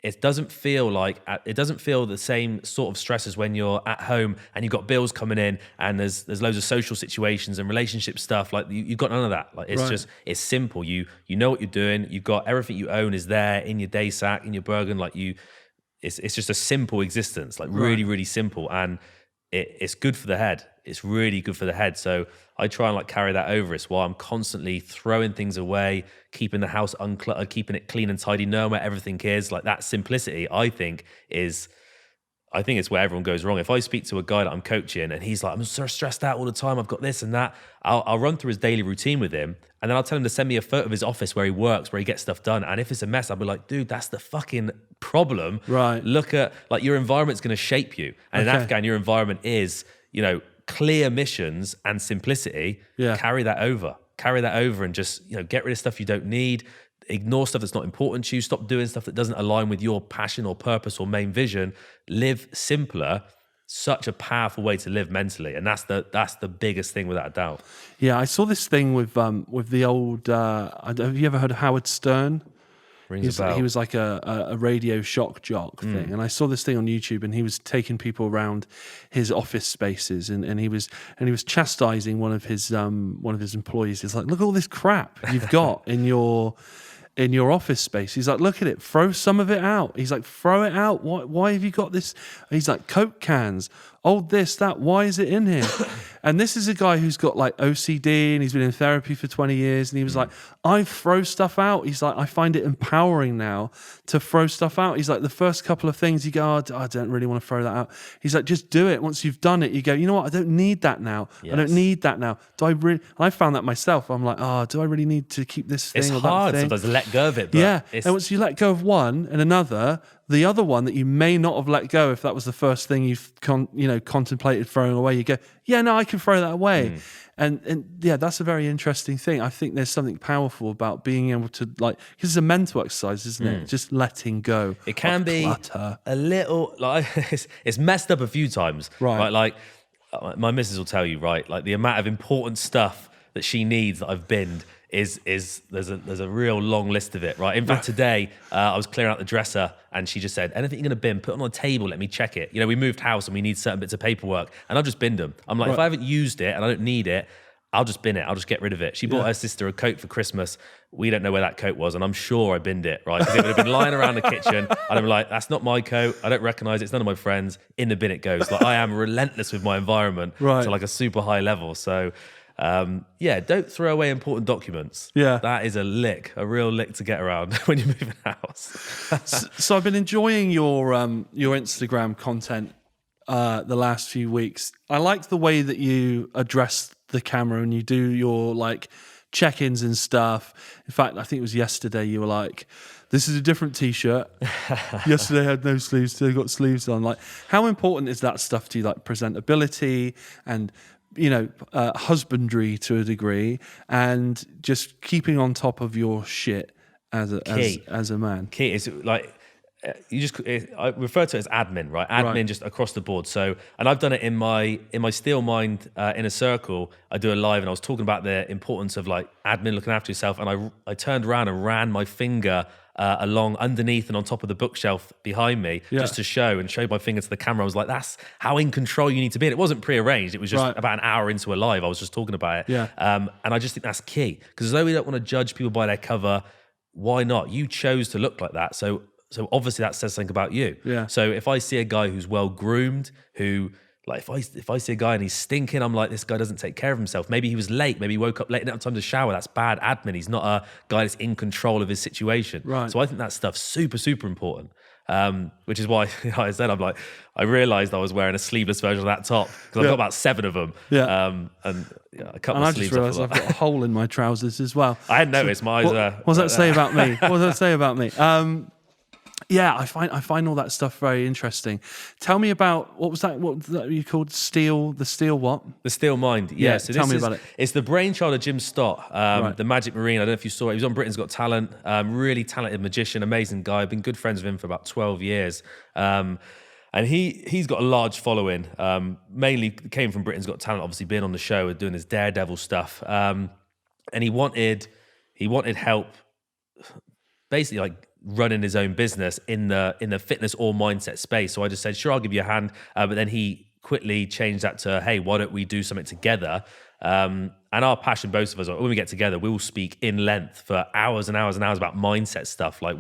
it doesn't feel the same sort of stress as when you're at home and you've got bills coming in and there's loads of social situations and relationship stuff. Like you've got none of that. Like it's simple. You know what you're doing. You've got everything you own is there in your day sack, in your Bergen. Like it's just a simple existence, like really, really simple. And it's good for the head. It's really good for the head. So I try and like carry that over. It's why I'm constantly throwing things away, keeping the house uncluttered, keeping it clean and tidy, knowing where everything is. Like that simplicity, I think it's where everyone goes wrong. If I speak to a guy that I'm coaching and he's like, I'm so stressed out all the time, I've got this and that, I'll run through his daily routine with him, and then I'll tell him to send me a photo of his office where he works, where he gets stuff done. And if it's a mess, I'll be like, dude, that's the fucking problem. Right. Look at, like, your environment's going to shape you. And in Afghan, your environment is, clear missions and simplicity. Yeah. Carry that over and just, get rid of stuff you don't need. Ignore stuff that's not important to you. Stop doing stuff that doesn't align with your passion or purpose or main vision. Live simpler. Such a powerful way to live mentally, and that's the biggest thing without a doubt. Yeah, I saw this thing with the old. Have you ever heard of Howard Stern? Rings a bell. He was like a radio shock jock thing, and I saw this thing on YouTube, and he was taking people around his office spaces, and he was chastising one of his employees. He's like, "Look at all this crap you've got in your office space." He's like, "Look at it, throw some of it out." He's like, "Throw it out. Why have you got this?" He's like, "Coke cans, old this, that. Why is it in here?" And this is a guy who's got like OCD and he's been in therapy for 20 years. And he was like, I throw stuff out. He's like, I find it empowering now to throw stuff out. He's like, the first couple of things you go, oh, I don't really want to throw that out. He's like, just do it. Once you've done it, you go, you know what? I don't need that now. Yes. I don't need that now. Do I really? I found that myself. I'm like, do I really need to keep this thing? It's or hard that thing? sometimes to let go of it. But yeah. And once you let go of one and another, the other one that you may not have let go, if that was the first thing you've contemplated throwing away, you go, yeah, no, I can throw that away. And yeah, that's a very interesting thing. I think there's something powerful about being able to, like, because it's a mental exercise, isn't it? Just letting go. It can be clutter. A little, like, it's messed up a few times. Right. Like my missus will tell you, right? Like the amount of important stuff that she needs that I've binned is there's a real long list of it, right? In fact, today I was clearing out the dresser and she just said, anything you're going to bin, put it on the table, let me check it. We moved house and we need certain bits of paperwork, and I've just binned them. I'm like, if I haven't used it and I don't need it, I'll just bin it. I'll just get rid of it. She bought her sister a coat for Christmas. We don't know where that coat was, and I'm sure I binned it, right? Because it would have been lying around the kitchen. I'd be like, that's not my coat. I don't recognize it. It's none of my friends. In the bin it goes. Like, I am relentless with my environment to like a super high level. So don't throw away important documents. Yeah. That is a real lick to get around when you're moving house. So I've been enjoying your Instagram content the last few weeks. I like the way that you address the camera and you do your like check-ins and stuff. In fact, I think it was yesterday you were like, this is a different t-shirt. Yesterday I had no sleeves, today I got sleeves on. Like, how important is that stuff to you? Like presentability and husbandry to a degree, and just keeping on top of your shit as a man. Key is like I refer to it as admin, right? Admin just across the board. So, and I've done it in my Steel Mind Inner Circle. I do a live, and I was talking about the importance of like admin, looking after yourself. And I turned around and ran my finger along underneath and on top of the bookshelf behind me, just to show my finger to the camera. I was like, that's how in control you need to be. And it wasn't prearranged. It was just about an hour into a live. I was just talking about it. Yeah. And I just think that's key, because although we don't want to judge people by their cover, why not? You chose to look like that. So obviously that says something about you. Yeah. So if I see a guy who's well groomed, who like if I see a guy and he's stinking, I'm like, this guy doesn't take care of himself. Maybe he was late. Maybe he woke up late and didn't have time to shower. That's bad admin. He's not a guy that's in control of his situation. Right. So I think that stuff's super, super important. Which is why, like I said, I realized I was wearing a sleeveless version of that top because I've got about 7 of them. Yeah. I cut my sleeves off. And I just realized I've got a hole in my trousers as well. I hadn't noticed. My eyes what does that say about me? What does that say about me? Yeah, I find all that stuff very interesting. Tell me about what was that you called? The Steel what? The Steel Mind. Yeah. So tell me about it. It's the brainchild of Jim Stott, the Magic Marine. I don't know if you saw it. He was on Britain's Got Talent. Really talented magician, amazing guy. I've been good friends with him for about 12 years. And he's got a large following. Mainly came from Britain's Got Talent, obviously being on the show and doing his Daredevil stuff. And he wanted help, basically like running his own business in the fitness or mindset space. So I just said, sure, I'll give you a hand. But then he quickly changed that to, hey, why don't we do something together? And our passion, both of us, when we get together, we will speak in length for hours and hours and hours about mindset stuff. Like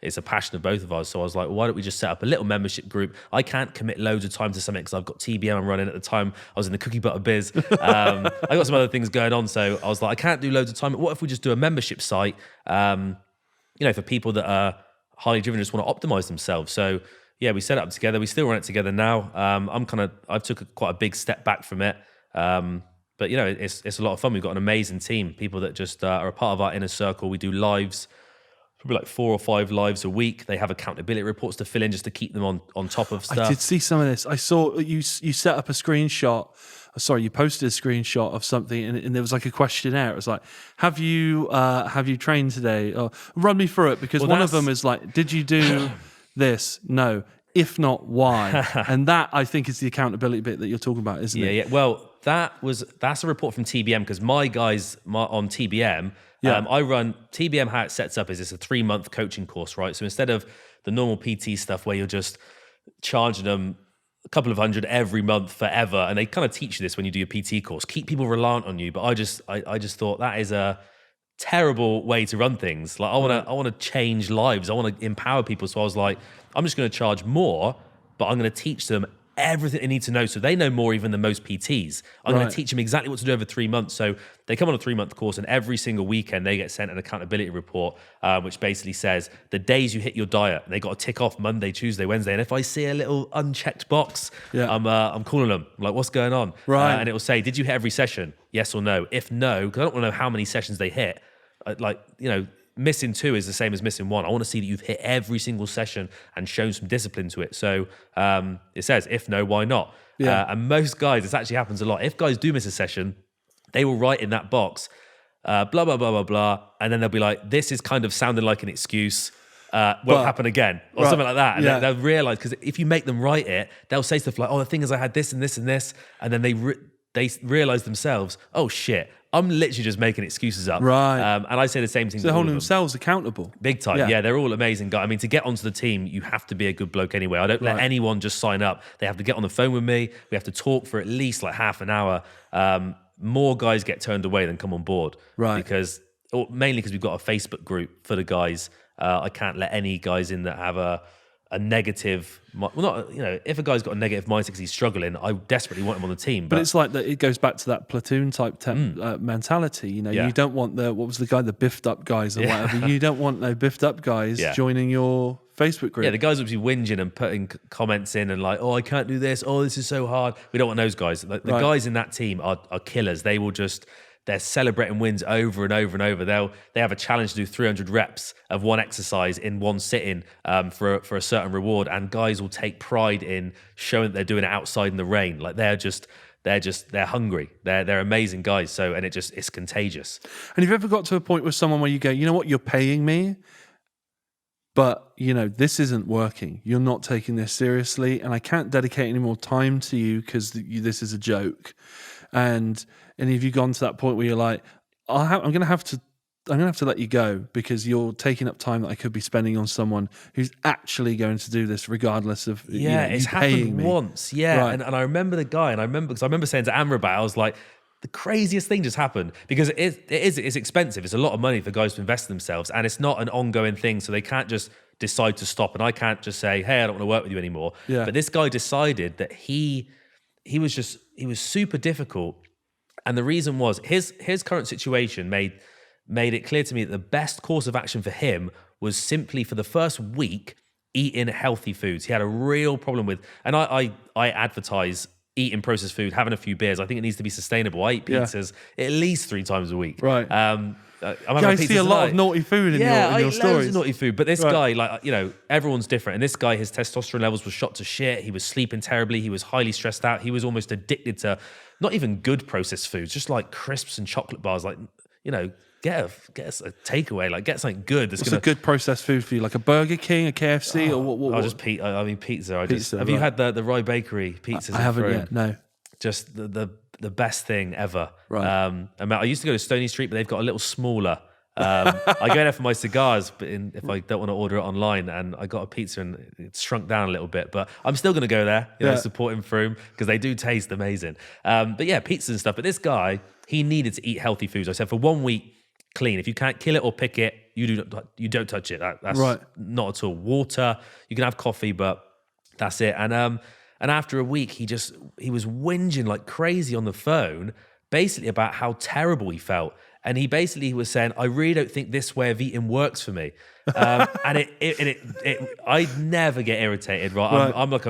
it's a passion of both of us. So I was like, well, why don't we just set up a little membership group? I can't commit loads of time to something because I've got TBM I'm running at the time. I was in the cookie butter biz. I got some other things going on. So I was like, I can't do loads of time. What if we just do a membership site, for people that are highly driven, just want to optimize themselves. So yeah, we set it up together. We still run it together now. I've took quite a big step back from it. But it's a lot of fun. We've got an amazing team, people that just are a part of our inner circle. We do lives, probably like 4 or 5 lives a week. They have accountability reports to fill in just to keep them on top of stuff. I did see some of this. I saw you set up a screenshot. Sorry, you posted a screenshot of something, and there was like a questionnaire. It was like, have you trained today? Or run me through it, because one of them is like, did you do this? No. If not, why? And that, I think, is the accountability bit that you're talking about, isn't it? Yeah. Well, that's a report from TBM, because my guys on TBM, I run TBM. How it sets up is it's a 3-month coaching course, right? So instead of the normal PT stuff where you're just charging them a couple of hundred every month forever, and they kind of teach you this when you do your PT course, keep people reliant on you. But I just thought that is a terrible way to run things. Like I want to change lives. I want to empower people. So I was like, I'm just going to charge more, but I'm going to teach them everything they need to know, so they know more even than most PTs. I'm going to teach them exactly what to do over 3 months. So they come on a 3-month course, and every single weekend they get sent an accountability report, which basically says the days you hit your diet. They got to tick off Monday, Tuesday, Wednesday. And if I see a little unchecked box, I'm calling them. I'm like, what's going on? Right. And it will say, did you hit every session? Yes or no? If no, because I don't want to know how many sessions they hit. Missing 2 is the same as missing 1. I want to see that you've hit every single session and shown some discipline to it. So it says, if no, why not? Yeah. And most guys, this actually happens a lot. If guys do miss a session, they will write in that box, blah, blah, blah, blah, blah. And then they'll be like, this is kind of sounding like an excuse. Won't happen again, or something like that. And they'll realize, because if you make them write it, they'll say stuff like, oh, the thing is I had this and this and this. And then they realize themselves, oh shit, I'm literally just making excuses up. Right. And I say the same thing. So they're holding themselves accountable. Big time. Yeah, they're all amazing guys. I mean, to get onto the team, you have to be a good bloke anyway. I don't let anyone just sign up. They have to get on the phone with me. We have to talk for at least like half an hour. More guys get turned away than come on board. Right. Mainly because we've got a Facebook group for the guys. I can't let any guys in that have a negative, if a guy's got a negative mindset because he's struggling, I desperately want him on the team. But it's like that. It goes back to that platoon type mentality. You don't want the biffed up guys or whatever. You don't want no biffed up guys joining your Facebook group. Yeah, the guys will be whinging and putting comments in and like, oh, I can't do this. Oh, this is so hard. We don't want those guys. The guys in that team are killers. They will they're celebrating wins over and over and over. They have a challenge to do 300 reps of one exercise in one sitting for a certain reward, and guys will take pride in showing that they're doing it outside in the rain. Like they're hungry. They're amazing guys. So it's contagious. And have you ever got to a point with someone where you go, you know what, you're paying me, but this isn't working. You're not taking this seriously, and I can't dedicate any more time to you because this is a joke. And have you gone to that point where you're like, I'm going to have to let you go because you're taking up time that I could be spending on someone who's actually going to do this regardless of it's happened once. Yeah. Right. And I remember the guy, and I remember saying to Amrabat, I was like, the craziest thing just happened, because it's expensive. It's a lot of money for guys to invest in themselves, and it's not an ongoing thing. So they can't just decide to stop, and I can't just say, hey, I don't want to work with you anymore. Yeah. But this guy decided that he was super difficult. And the reason was his current situation made it clear to me that the best course of action for him was simply for the first week eating healthy foods. He had a real problem with, and I advertise eating processed food, having a few beers. I think it needs to be sustainable. I eat pizzas at least 3 times a week. Right. I see a lot of naughty food in your stories. Loads of naughty food. But this guy, everyone's different. And this guy, his testosterone levels were shot to shit. He was sleeping terribly. He was highly stressed out. He was almost addicted to not even good processed foods, just like crisps and chocolate bars. Like, get a takeaway. Like, get something good. What's a good processed food for you? Like a Burger King, a KFC, or what? I'll just pizza. Have you had the Rye Bakery pizzas? I haven't yet. No. Just the best thing ever. Right. I used to go to Stony Street, but they've got a little smaller I go there for my cigars, but if I don't want to order it online, and I got a pizza and it's shrunk down a little bit, but I'm still going to go there, support him through because they do taste amazing. But yeah, pizza and stuff. But this guy, he needed to eat healthy foods. I said for 1 week, clean. If you can't kill it or pick it, you don't touch it. That's right. Not at all. Water, you can have coffee, but that's it. And after a week, he was whinging like crazy on the phone, basically about how terrible he felt. And he basically was saying, I really don't think this way of eating works for me. And I'd never get irritated, right? I'm like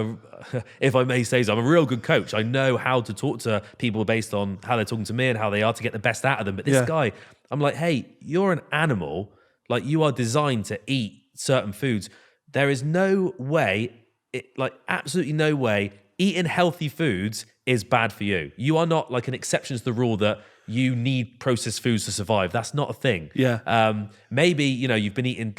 if I may say so, I'm a real good coach. I know how to talk to people based on how they're talking to me and how they are to get the best out of them. But this guy, I'm like, hey, you're an animal. Like, you are designed to eat certain foods. There is no way, absolutely no way, eating healthy foods is bad for you. You are not like an exception to the rule that you need processed foods to survive. That's not a thing. Yeah. Maybe, you've been eating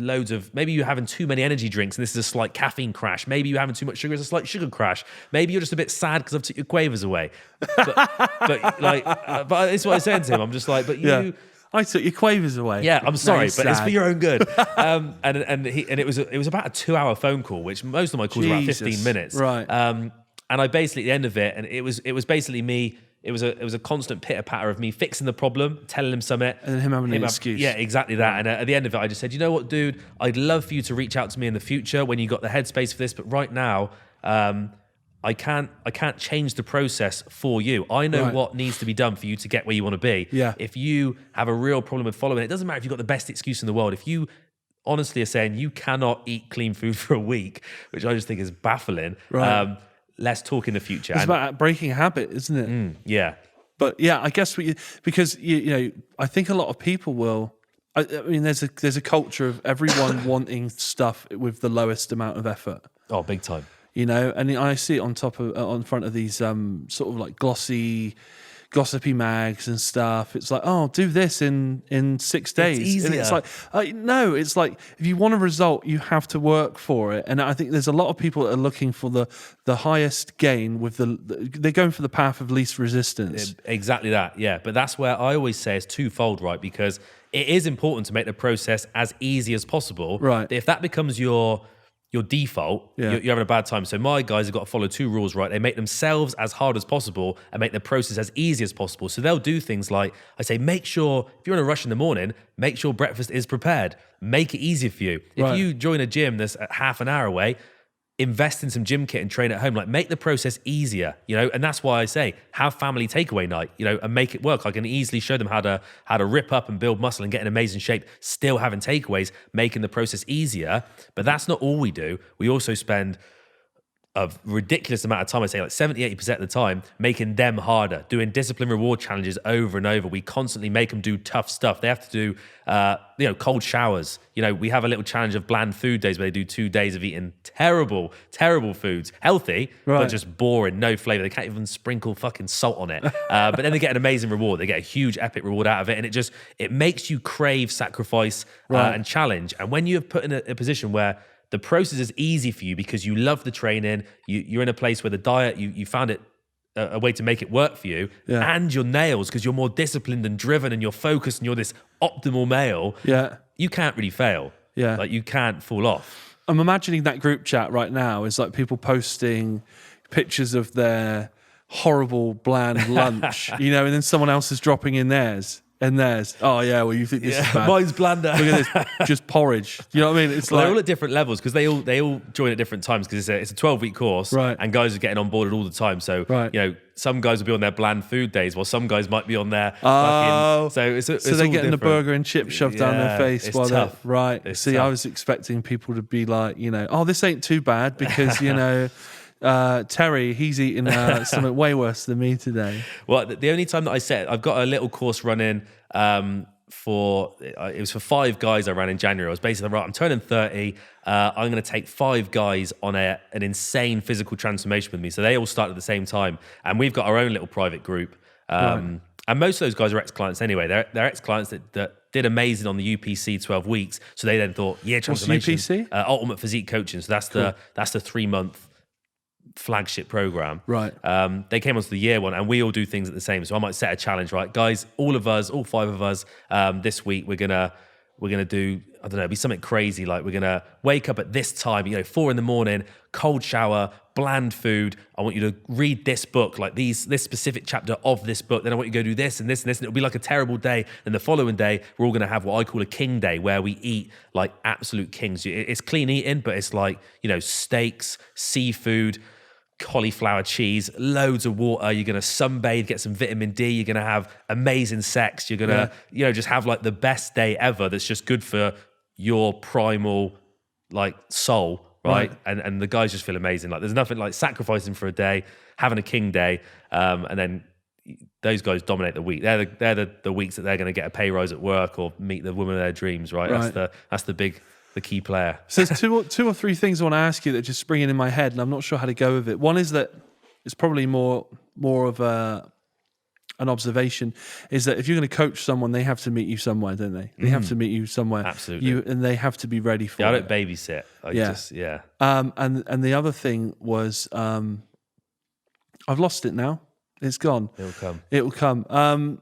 maybe you're having too many energy drinks and this is a slight caffeine crash. Maybe you're having too much sugar, it's a slight sugar crash. Maybe you're just a bit sad because I've took your quavers away. But it's what I said to him. I'm just like, but you... Yeah. I took your quavers away. Yeah, I'm sorry, but sad. it's for your own good. And it was about a 2-hour phone call, which most of my calls are about 15 minutes. Right. And I basically, at the end of it, and it was basically me. It was a constant pitter patter of me fixing the problem, telling him something, and then him having an excuse. Yeah, exactly that. And at the end of it, I just said, you know what, dude, I'd love for you to reach out to me in the future when you got the headspace for this, but right now, I can't change the process for you. I know what needs to be done for you to get where you want to be. Yeah. If you have a real problem with following, it doesn't matter if you've got the best excuse in the world. If you honestly are saying you cannot eat clean food for a week, which I just think is baffling. Right. Let's talk in the future. It's about breaking a habit, isn't it? Yeah. But yeah, I guess because I think a lot of people will. I mean, there's a culture of everyone wanting stuff with the lowest amount of effort. Oh, big time. And I see it on front of these sort of like gossipy mags and stuff. It's like, oh, do this in 6 days. It's easier. And it's like, no, it's like if you want a result, you have to work for it. And I think there's a lot of people that are looking for the highest gain with they're going for the path of least resistance. Exactly that, yeah. But that's where I always say it's twofold, right? Because it is important to make the process as easy as possible. Right. If that becomes your default, you're having a bad time. So my guys have got to follow 2 rules, right? They make themselves as hard as possible and make the process as easy as possible. So they'll do things like, I say, make sure, if you're in a rush in the morning, make sure breakfast is prepared. Make it easier for you. If you join a gym that's half an hour away, invest in some gym kit and train at home. Like, make the process easier, and that's why I say have family takeaway night, and make it work. I can easily show them how to rip up and build muscle and get in amazing shape, still having takeaways, making the process easier. But that's not all we do. We also spend a ridiculous amount of time, I say like 70-80% of the time, making them harder, doing discipline reward challenges over and over. We constantly make them do tough stuff. They have to do, cold showers. We have a little challenge of bland food days where they do 2 days of eating terrible, terrible foods, healthy, but just boring, no flavor. They can't even sprinkle fucking salt on it. But then they get an amazing reward. They get a huge epic reward out of it. And it makes you crave sacrifice and challenge. And when you're put in a position where the process is easy for you because you love the training, you're in a place where the diet, you found it a way to make it work for you, and your nails, because you're more disciplined and driven and you're focused and you're this optimal male, you can't really fail. Yeah. Like, you can't fall off. I'm imagining that group chat right now is like people posting pictures of their horrible, bland lunch, and then someone else is dropping in theirs. And theirs, oh yeah, well, you think this is bad. Mine's blander. Look at this, just porridge. You know what I mean? It's they're all at different levels because they all join at different times because it's a 12-week course, and guys are getting on board all the time. So some guys will be on their bland food days, while some guys might be on their so they're getting the burger and chip shoved down their face it's while tough. they're It's See, tough. I was expecting people to be like, oh, this ain't too bad because Terry, he's eating something way worse than me today. Well, the only time that I said, I've got a little course running it was for 5 guys I ran in January. I was basically right, I'm turning 30. I'm going to take 5 guys on an insane physical transformation with me. So they all start at the same time. And we've got our own little private group. And most of those guys are ex-clients anyway. They're ex-clients that did amazing on the UPC 12 weeks. So they then thought, transformation. What's UPC? Ultimate Physique Coaching. So that's the 3-month flagship program. Right. They came onto the year one, and we all do things at the same. So I might set a challenge, right? Guys, all 5 of us, this week we're gonna we're going to do, I don't know, be something crazy. Like we're going to wake up at this time, 4 a.m, cold shower, bland food. I want you to read this book, like this specific chapter of this book. Then I want you to go do this and this and this. And it'll be like a terrible day. And the following day, we're all going to have what I call a king day, where we eat like absolute kings. It's clean eating, but it's like, steaks, seafood, cauliflower cheese, loads of water. You're going to sunbathe, get some vitamin D. You're going to have amazing sex. You're going to, just have like the best day ever. That's just good for your primal like soul, right? And the guys just feel amazing. Like there's nothing like sacrificing for a day, having a king day, and then those guys dominate the week. They're the weeks that they're going to get a pay rise at work or meet the woman of their dreams, right? That's the key player. So there's two or three things I want to ask you that just springing in my head, and I'm not sure how to go with it. One is that it's probably more of an observation, is that if you're going to coach someone, they have to meet you somewhere, don't they? They have to meet you somewhere. Absolutely. And they have to be ready for it. I don't babysit. And the other thing was, I've lost it now. It's gone. It will come.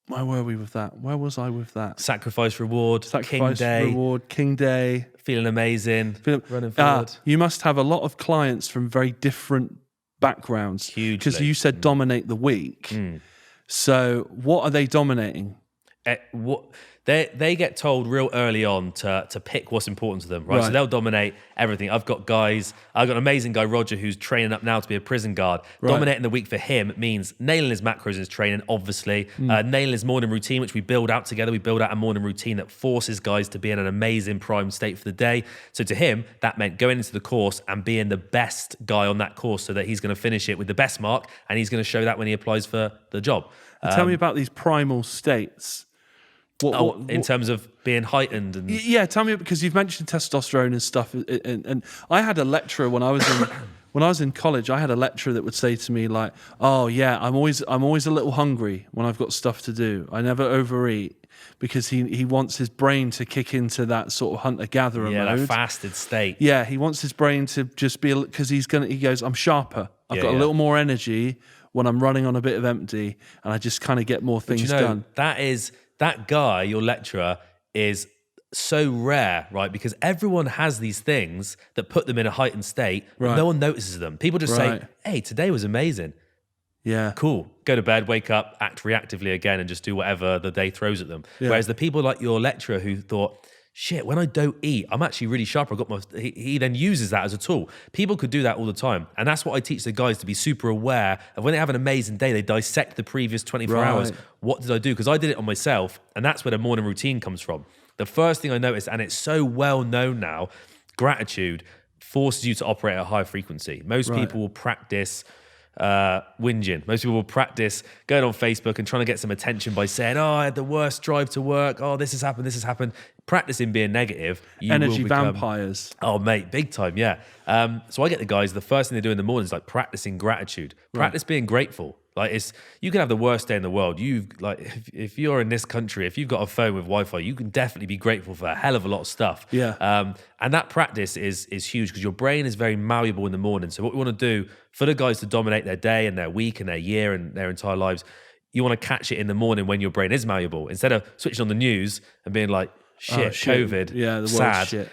Where were we with that? Where was I with that? Sacrifice, reward, king day. Feeling amazing, running forward. You must have a lot of clients from very different backgrounds. Hugely. Because you said dominate the week. So what are they dominating? They get told real early on to pick what's important to them, right? So they'll dominate everything. I've got an amazing guy, Roger, who's training up now to be a prison guard. Dominating the week for him means nailing his macros in his training, obviously, nailing his morning routine, which we build out together. We build out a morning routine that forces guys to be in an amazing prime state for the day. So to him, that meant going into the course and being the best guy on that course so that he's going to finish it with the best mark, and he's going to show that when he applies for the job. Tell me about these primal states. In terms of being heightened and tell me, because you've mentioned testosterone and stuff, and I had a lecturer when I was in college. I had a lecturer that would say to me like, "Oh yeah, I'm always a little hungry when I've got stuff to do. I never overeat because he wants his brain to kick into that sort of hunter-gatherer mode, that fasted state. Yeah, he wants his brain to just be, because he goes, I'm sharper. I've got a little more energy when I'm running on a bit of empty, and I just kind of get more things done. That guy, your lecturer, is so rare, right? Because everyone has these things that put them in a heightened state, but no one notices them. People just say, hey, today was amazing. Yeah. Cool. Go to bed, wake up, act reactively again, and just do whatever the day throws at them. Yeah. Whereas the people like your lecturer who thought, shit, when I don't eat, I'm actually really sharp. He then uses that as a tool. People could do that all the time. And that's what I teach the guys, to be super aware of when they have an amazing day, they dissect the previous 24 hours. What did I do? Because I did it on myself, and that's where the morning routine comes from. The first thing I noticed, and it's so well known now, gratitude forces you to operate at a higher frequency. Most people will practice whinging. Most people will practice going on Facebook and trying to get some attention by saying, oh, I had the worst drive to work. Oh, this has happened. Practicing being negative. Energy vampires. Oh, mate, big time, yeah. So I get the guys, the first thing they do in the morning is like practicing gratitude. Practice being grateful. Like you can have the worst day in the world. If you're in this country, if you've got a phone with Wi-Fi, you can definitely be grateful for a hell of a lot of stuff. Yeah. And that practice is huge because your brain is very malleable in the morning. So what we want to do for the guys to dominate their day and their week and their year and their entire lives, you want to catch it in the morning when your brain is malleable, instead of switching on the news and being like, shit, COVID, the sad. Shit.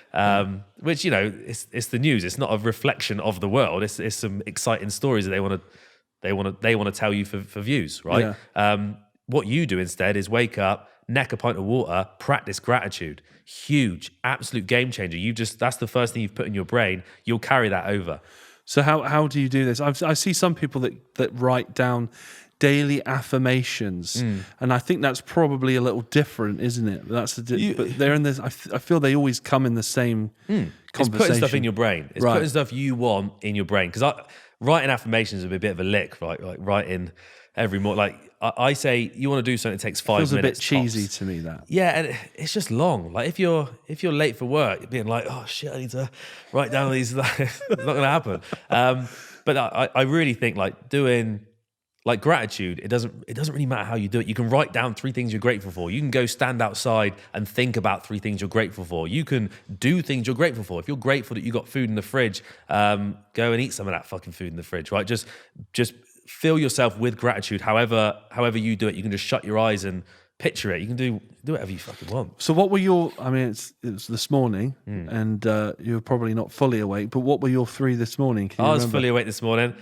Which, it's the news. It's not a reflection of the world. It's some exciting stories that they want to tell you for views, right? Yeah. What you do instead is wake up, neck a pint of water, practice gratitude. Huge, absolute game changer. That's the first thing you've put in your brain. You'll carry that over. So how do you do this? I see some people that write down daily affirmations, and I think that's probably a little different, isn't it? But they're in this. I feel they always come in the same conversation. It's putting stuff in your brain. It's putting stuff you want in your brain. Because writing affirmations is a bit of a lick, right? Like writing every morning. Like I say, you want to do something that takes 5 minutes. Feels a bit cheesy tops. to me, that. Yeah, and it's just long. Like if you're late for work, being like, oh shit, I need to write down these. It's not going to happen. But I really think like doing like gratitude, it doesn't really matter how you do it. You can write down 3 things you're grateful for. You can go stand outside and think about 3 things you're grateful for. You can do things you're grateful for. If you're grateful that you got food in the fridge, go and eat some of that fucking food in the fridge, right? Just fill yourself with gratitude. However you do it, you can just shut your eyes and picture it. You can do whatever you fucking want. So what were your? I mean, it was this morning, and you were probably not fully awake. But what were your 3 this morning? Can you I was remember? fully awake this morning.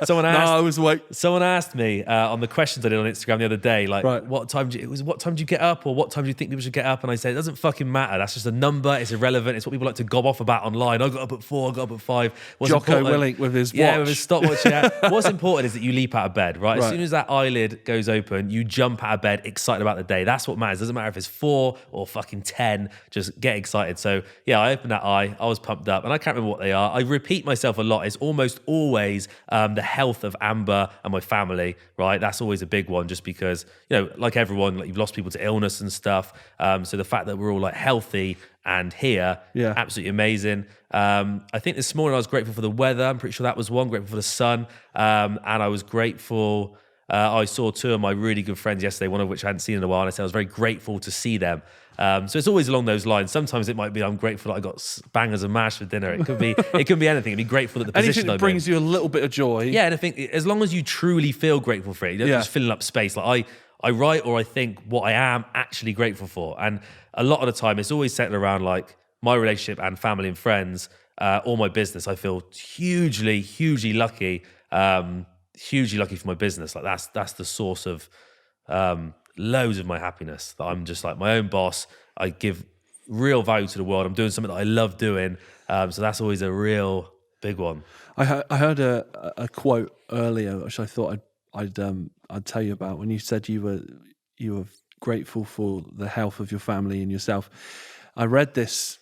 Someone No, asked. I was awake. Someone asked me on the questions I did on Instagram the other day, like, Right. what time do you get up, or what time do you think people should get up? And I said, it doesn't fucking matter. That's just a number. It's irrelevant. It's what people like to gob off about online. I got up at 4. I got up at 5. What's Jocko important- Willink with his yeah, watch. with his stopwatch. Yeah. What's important is that you leap out of bed, right? As Right. soon as that eyelid goes open, you jump out of bed, excited about the day. That's what matters. Doesn't matter if it's 4 or fucking 10. Just get excited. So yeah, I opened that eye. I was pumped up, and I can't remember what they are. I repeat myself a lot. It's almost always the health of Amber and my family, right? That's always a big one, just because, like everyone, like you've lost people to illness and stuff. So the fact that we're all like healthy and here, Yeah. absolutely amazing. I think this morning I was grateful for the weather. I'm pretty sure that was one. Grateful for the sun, and I was grateful. I saw 2 of my really good friends yesterday, one of which I hadn't seen in a while, and I said I was very grateful to see them. So it's always along those lines. Sometimes it might be I'm grateful that I got bangers and mash for dinner. It could be anything. Be grateful that the Anything position that I'm brings in. you a little bit of joy. Yeah, and I think as long as you truly feel grateful for it, you don't Yeah. just filling up space. Like I write or I think what I am actually grateful for, and a lot of the time it's always centered around like my relationship and family and friends, or my business. I feel hugely lucky. Hugely lucky for my business. Like that's the source of loads of my happiness. That I'm just like my own boss. I give real value to the world. I'm doing something that I love doing. So that's always a real big one. I heard a quote earlier, which I thought I'd tell you about, when you said you were grateful for the health of your family and yourself. I read this.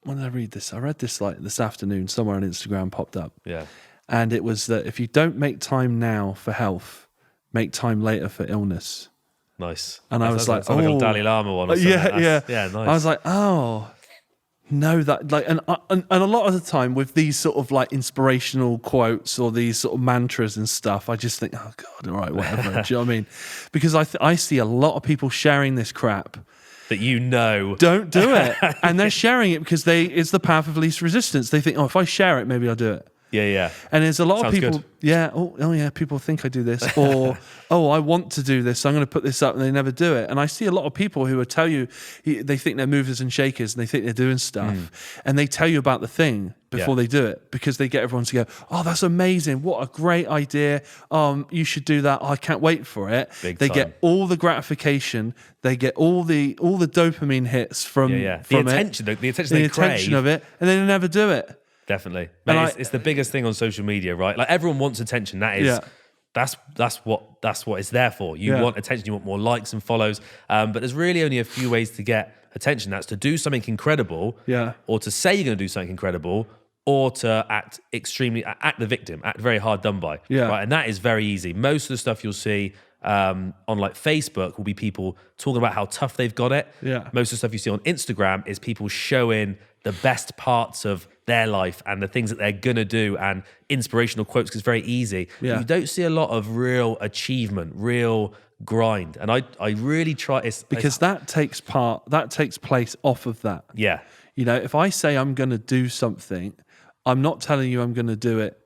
When did I read this? I read this like this afternoon. Somewhere on Instagram popped up. Yeah. And it was that if you don't make time now for health, make time later for illness. Nice. And I was like, like a oh. Dalai Lama one. Or something. Yeah. Yeah, nice. I was like, oh, no, that like, and a lot of the time with these sort of like inspirational quotes or these sort of mantras and stuff, I just think, oh God, all right, whatever. Do you know what I mean? Because I see a lot of people sharing this crap. that Don't do it. And they're sharing it because it's the path of least resistance. They think, oh, if I share it, maybe I'll do it. Yeah. And there's a lot Sounds of people, good. yeah, oh yeah, people think I do this, or oh, I want to do this, so I'm going to put this up, and they never do it. And I see a lot of people who will tell you they think they're movers and shakers, and they think they're doing stuff, and they tell you about the thing before they do it, because they get everyone to go, oh, that's amazing, what a great idea, you should do that, I can't wait for it. Big they time. get all the gratification, they get all the dopamine hits from The from attention, it, the attention the they attention crave. of it, and they never do it. Definitely. And Mate, it's the biggest thing on social media, right? Like everyone wants attention. That is, Yeah. that's what it's there for. You Yeah. want attention, you want more likes and follows. But there's really only a few ways to get attention. That's to do something incredible, Yeah. or to say you're going to do something incredible, or to act the victim, act very hard done by. Yeah. Right. And that is very easy. Most of the stuff you'll see on like Facebook will be people talking about how tough they've got it. Yeah. Most of the stuff you see on Instagram is people showing the best parts of their life and the things that they're gonna do, and inspirational quotes, because it's very easy. Yeah. But you don't see a lot of real achievement, real grind. And I really try Because that takes place off of that. yeah. You know, if I say I'm going to do something, I'm not telling you I'm going to do it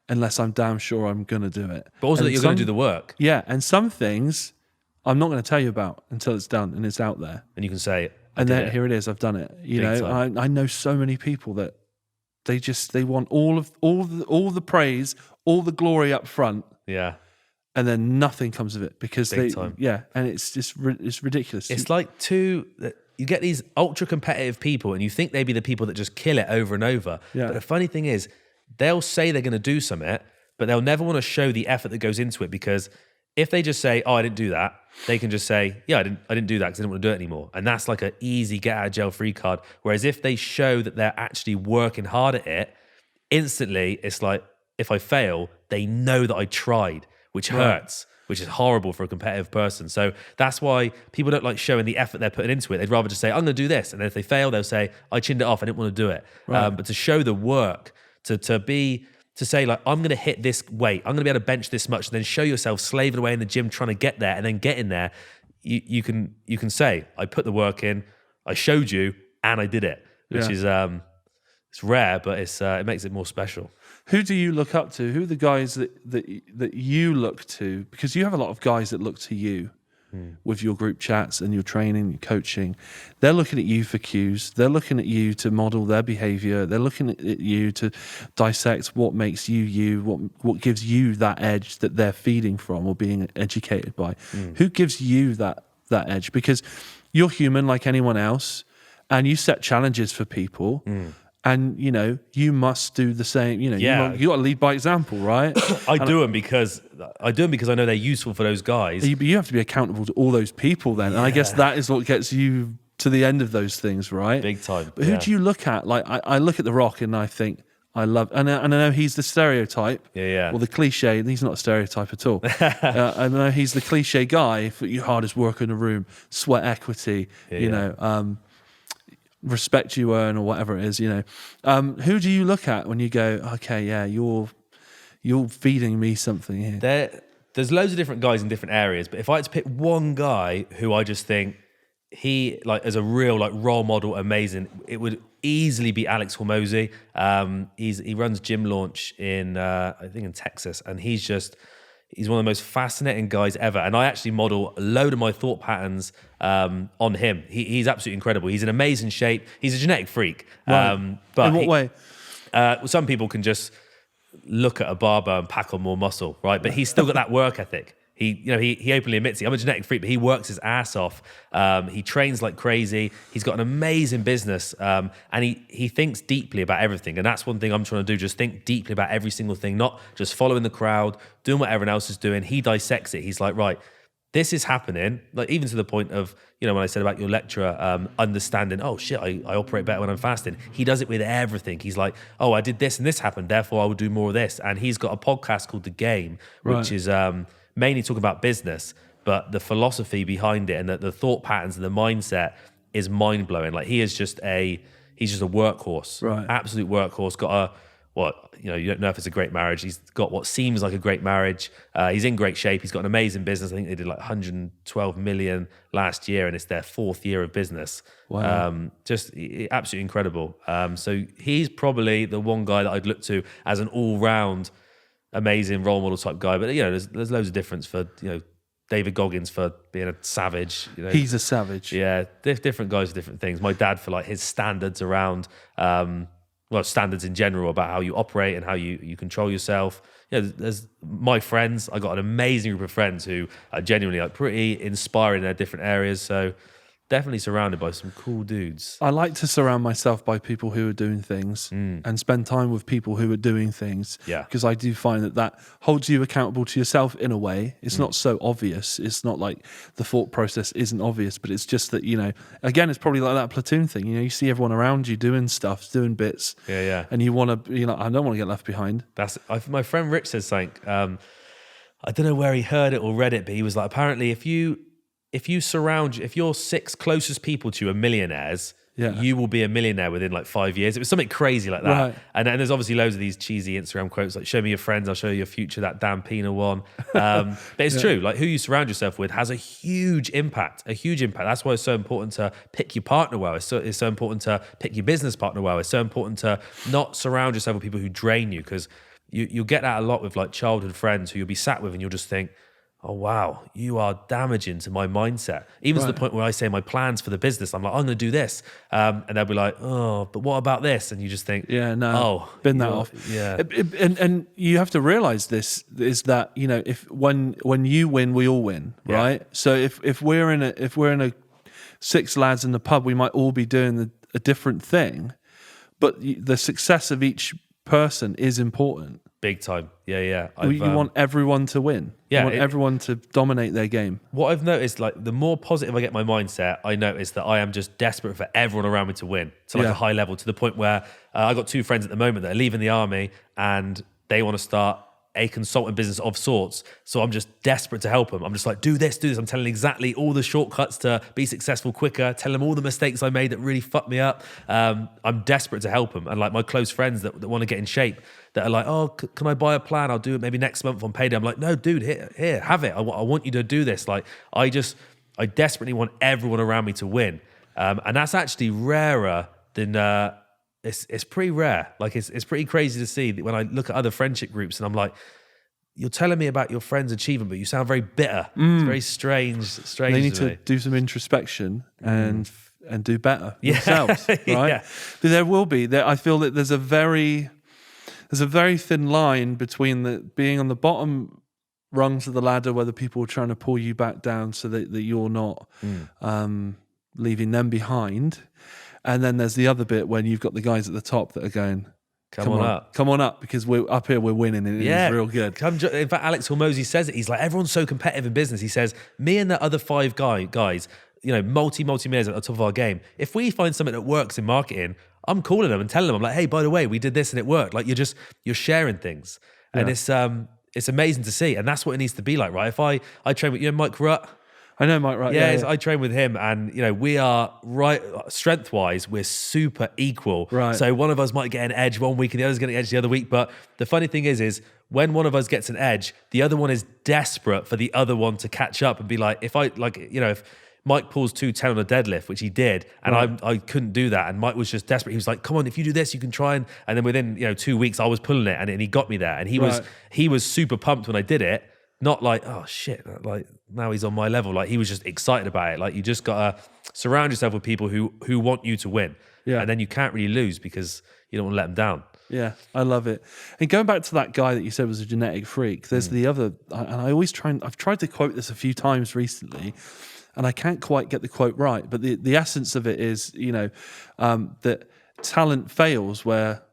unless I'm damn sure I'm going to do it. But also And that you're gonna some- do the work, Yeah, and some things I'm not going to tell you about until it's done and it's out there. and you can say And then here it is, I've done it. You Big know, time. I know so many people that they want all the praise, all the glory up front, yeah. and then nothing comes of it because Big time. and it's just it's ridiculous. It's like you get these ultra competitive people, and you think they'd be the people that just kill it over and over. Yeah. But the funny thing is, they'll say they're going to do something, but they'll never want to show the effort that goes into it, because if they just say, oh, I didn't do that, they can just say, yeah, I didn't do that because I didn't want to do it anymore. And that's like an easy get out of jail free card. Whereas if they show that they're actually working hard at it, instantly it's like, if I fail, they know that I tried, which hurts, which is horrible for a competitive person. So that's why people don't like showing the effort they're putting into it. They'd rather just say, I'm going to do this. And then if they fail, they'll say, I chinned it off, I didn't want to do it. But to show the work, to say like, I'm going to hit this weight, I'm going to be able to bench this much, and then show yourself slaving away in the gym trying to get there, and then get in there, you can say, I put the work in, I showed you, and I did it, which is it's rare, but it makes it more special. Who do you look up to? Who are the guys that you look to? Because you have a lot of guys that look to you. with your group chats and your training, your coaching. They're looking at you for cues. They're looking at you to model their behavior. They're looking at you to dissect what makes you, what gives you that edge that they're feeding from or being educated by. Who gives you that edge? Because you're human like anyone else, and you set challenges for people. And, you must do the same. You got to lead by example, right? I do them because I know they're useful for those guys. You have to be accountable to all those people then. And I guess that is what gets you to the end of those things, right? Big time. But who do you look at? Like, I look at The Rock and I think, I know he's the stereotype. Yeah. Or the cliche. He's not a stereotype at all. I know he's the cliche guy for your hardest work in the room, sweat equity, respect you earn or whatever it is, who do you look at when you go, okay, yeah, you're feeding me something here? There's loads of different guys in different areas, but if I had to pick one guy who I just think he, like, as a real, like, role model, amazing, it would easily be Alex Hormozi. He runs Gym Launch in I think in Texas, and he's one of the most fascinating guys ever. And I actually model a load of my thought patterns on him. He's absolutely incredible. He's in amazing shape. He's a genetic freak. Right. But in what way? Some people can just look at a barbell and pack on more muscle, right? But he's still got that work ethic. He openly admits it. I'm a genetic freak, but he works his ass off. He trains like crazy. He's got an amazing business, and he thinks deeply about everything. And that's one thing I'm trying to do: just think deeply about every single thing, not just following the crowd, doing what everyone else is doing. He dissects it. He's like, right, this is happening. Like, even to the point of, when I said about your lecturer, understanding, oh shit, I operate better when I'm fasting. He does it with everything. He's like, oh, I did this and this happened, therefore I will do more of this. And he's got a podcast called The Game, which is mainly talking about business, but the philosophy behind it and the thought patterns and the mindset is mind blowing. Like, he's just a workhorse, right? Absolute workhorse. Got you don't know if it's a great marriage. He's got what seems like a great marriage. He's in great shape. He's got an amazing business. I think they did like 112 million last year, and it's their 4th year of business. Wow. Just absolutely incredible. So he's probably the one guy that I'd look to as an all round amazing role model type guy. But there's loads of difference for David Goggins for being a savage. He's a savage. Yeah, different guys for different things. My dad for like his standards around standards in general about how you operate and how you control yourself. There's my friends. I got an amazing group of friends who are genuinely like pretty inspiring in their different areas. So definitely surrounded by some cool dudes. I like to surround myself by people who are doing things and spend time with people who are doing things. Yeah. Because I do find that holds you accountable to yourself in a way. It's not so obvious. It's not like the thought process isn't obvious, but it's just that, again, it's probably like that platoon thing. You see everyone around you doing stuff, doing bits. Yeah. And you want to, I don't want to get left behind. My friend Rich says something. I don't know where he heard it or read it, but he was like, apparently if your 6 closest people to you are millionaires, you will be a millionaire within like 5 years. It was something crazy like that. Right. And then there's obviously loads of these cheesy Instagram quotes like, show me your friends, I'll show you your future, that Dan Pena one. But it's true. Like, who you surround yourself with has a huge impact. That's why it's so important to pick your partner well. It's so important to pick your business partner well. It's so important to not surround yourself with people who drain you, because you'll get that a lot with like childhood friends who you'll be sat with and you'll just think, oh, wow, you are damaging to my mindset. Even to the point where I say my plans for the business, I'm like, I'm going to do this. And they'll be like, oh, but what about this? And you just think, bin that off. Yeah. And you have to realize this is that, if when you win, we all win, right? So if we're in a 6 lads in the pub, we might all be doing a different thing, but the success of each person is important. Big time. Yeah. You want everyone to win. Yeah, you want everyone to dominate their game. What I've noticed, like, the more positive I get my mindset, I notice that I am just desperate for everyone around me to win to like a high level, to the point where I got 2 friends at the moment that are leaving the army and they want to start a consulting business of sorts. So I'm just desperate to help them. I'm just like, do this. I'm telling exactly all the shortcuts to be successful quicker, telling them all the mistakes I made that really fucked me up. I'm desperate to help them. And like my close friends that want to get in shape, that are like, oh, can I buy a plan? I'll do it maybe next month on payday. I'm like, no, dude, here, have it. I want you to do this. Like, I desperately want everyone around me to win. And that's actually rarer than, it's pretty rare. Like, it's pretty crazy to see when I look at other friendship groups and I'm like, you're telling me about your friend's achievement, but you sound very bitter. It's very strange. They need to me. to do some introspection and do better Yeah. themselves, right? Yeah. But there will be. I feel that there's a very thin line between being on the bottom rungs of the ladder, where the people are trying to pull you back down so that you're not leaving them behind, and then there's the other bit when you've got the guys at the top that are going, come on up, because we're up here, we're winning, and it's real good. In fact, Alex Hormozy says it. He's like, everyone's so competitive in business. He says, me and the other 5 guys, multi-millionaires at the top of our game, if we find something that works in marketing, I'm calling them and telling them, I'm like, hey, by the way, we did this and it worked. Like, you're sharing things. And it's amazing to see. And that's what it needs to be like, right? If I train with, Mike Rutt. I know Mike Rutt. Yeah. I train with him, and we are strength-wise, we're super equal. Right. So one of us might get an edge one week, and the other's getting an edge the other week. But the funny thing is when one of us gets an edge, the other one is desperate for the other one to catch up and be like, if Mike pulls 210 on a deadlift, which he did, and I couldn't do that, and Mike was just desperate. He was like, come on, if you do this, you can try. And then within 2 weeks, I was pulling it, and he got me there. And he was super pumped when I did it. Not like, oh shit, like now he's on my level. Like, he was just excited about it. Like, you just gotta surround yourself with people who want you to win. Yeah. And then you can't really lose because you don't want to let them down. Yeah, I love it. And going back to that guy that you said was a genetic freak, there's the other, and I've tried to quote this a few times recently, and I can't quite get the quote right, but the essence of it is, that talent fails where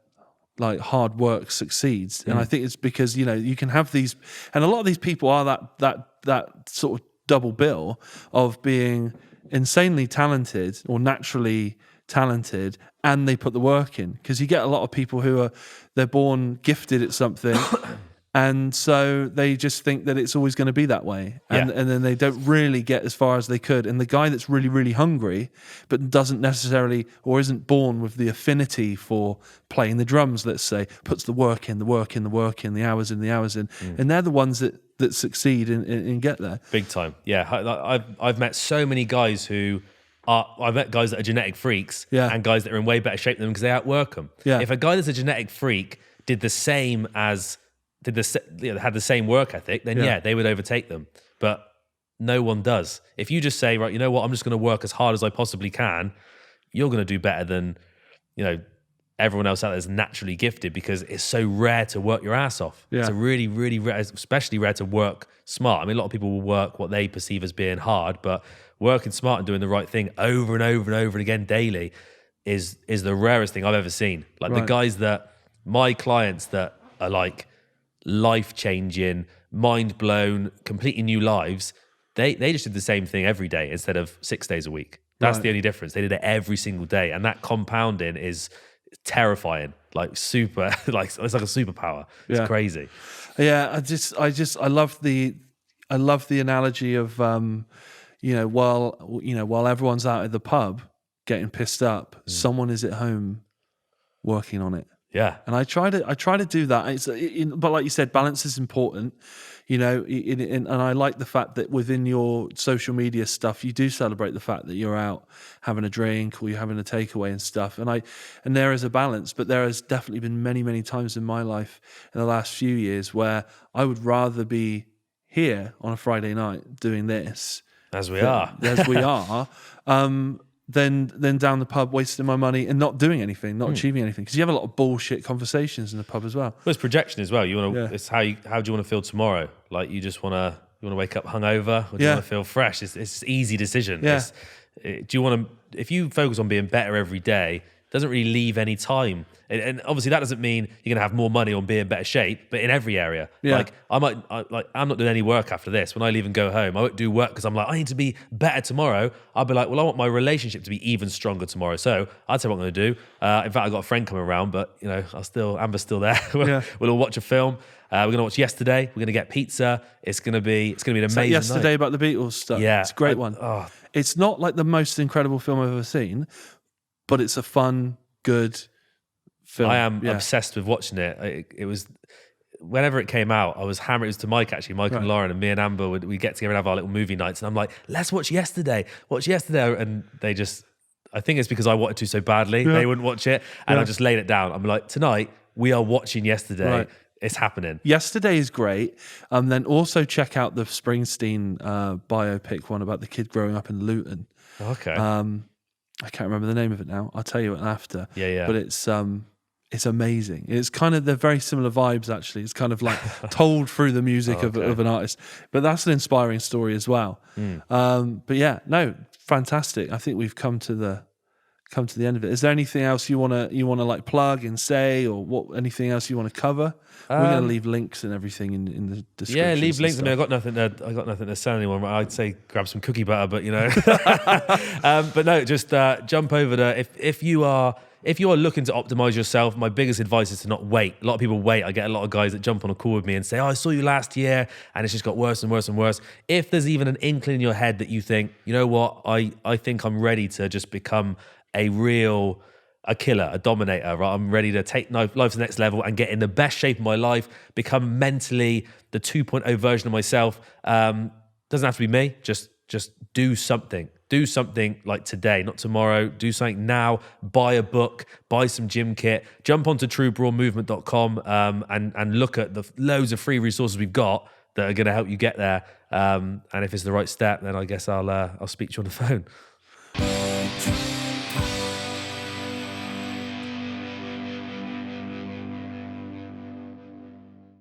like hard work succeeds. And I think it's because, you can have these, and a lot of these people are that sort of double bill of being insanely talented or naturally talented, and they put the work in. Because you get a lot of people who they're born gifted at something and so they just think that it's always going to be that way, and then they don't really get as far as they could. And the guy that's really, really hungry but doesn't necessarily, or isn't born with the affinity for playing the drums, let's say, puts the work in, the hours in, and they're the ones that succeed and get there. Big time. Yeah, I've met so many guys I've met guys that are genetic freaks and guys that are in way better shape than them because they outwork them. Yeah. If a guy that's a genetic freak did the same had the same work ethic, then they would overtake them. But no one does. If you just say, right, you know what, I'm just going to work as hard as I possibly can, you're going to do better than, everyone else out there is naturally gifted, because it's so rare to work your ass off. Yeah. It's a really, really rare, especially rare to work smart. I mean, a lot of people will work what they perceive as being hard, but working smart and doing the right thing over and over and over and again daily is the rarest thing I've ever seen. Like the guys my clients that are like life-changing, mind-blown, completely new lives, they just did the same thing every day instead of 6 days a week. That's the only difference. They did it every single day, and that compounding is terrifying. Like super, like it's like a superpower. It's crazy. Yeah, I love the analogy of while everyone's out at the pub getting pissed up, someone is at home working on it. Yeah, and I try to do that. But like you said, balance is important, and I like the fact that within your social media stuff, you do celebrate the fact that you're out having a drink or you're having a takeaway and stuff. And there is a balance, but there has definitely been many, many times in my life in the last few years where I would rather be here on a Friday night doing this as we are. Than down the pub wasting my money and not doing anything, not achieving anything. Because you have a lot of bullshit conversations in the pub as well. Well, it's projection as well. You want to. It's how do you want to feel tomorrow? Like you want to wake up hungover, or do you want to feel fresh? It's an easy decision. Yeah. Do you want to? If you focus on being better every day, it doesn't really leave any time. And obviously that doesn't mean you're gonna have more money on being in better shape, but in every area. Yeah. Like I'm not doing any work after this. When I leave and go home, I won't do work because I'm like, I need to be better tomorrow. I'll be like, well, I want my relationship to be even stronger tomorrow. So I'll tell you what I'm gonna do. In fact, I've got a friend coming around, but Amber's still there. We'll all watch a film. We're gonna watch Yesterday. We're gonna get pizza. It's gonna be an amazing Yesterday night. About the Beatles stuff. Yeah, it's a great one. It's not like the most incredible film I've ever seen, but it's a fun, good film. I am obsessed with watching it. It was whenever it came out, I was hammered. It was to Mike actually, Mike and Lauren, and me and Amber we get together and have our little movie nights. And I'm like, let's watch Yesterday. And they just, I think it's because I wanted to so badly, they wouldn't watch it, and I just laid it down. I'm like, tonight we are watching Yesterday. Right. it's happening. Yesterday is great. Then also check out the Springsteen biopic one about the kid growing up in Luton. Okay. I can't remember the name of it now. I'll tell you it after. Yeah. But it's amazing. It's kind of, they're very similar vibes actually. It's kind of like told through the music of an artist. But that's an inspiring story as well. But yeah, no, fantastic. I think we've come to the end of it. Is there anything else you wanna like plug and say, or anything else you want to cover? We're going to leave links and everything in the description. Yeah, leave links. I mean, I got nothing to sell anyone. I'd say grab some cookie butter, but but no, just jump over to if you are looking to optimize yourself. My biggest advice is to not wait. A lot of people wait. I get a lot of guys that jump on a call with me and say, "Oh, I saw you last year, and it's just got worse and worse and worse." If there's even an inkling in your head that you think, you know what, I think I'm ready to just become a killer, a dominator, right? I'm ready to take life to the next level and get in the best shape of my life, become mentally the 2.0 version of myself. Doesn't have to be me. Just do something. Do something like today, not tomorrow. Do something now. Buy a book, buy some gym kit, jump onto truebrawnmovement.com and look at the loads of free resources we've got that are going to help you get there. And if it's the right step, then I guess I'll speak to you on the phone.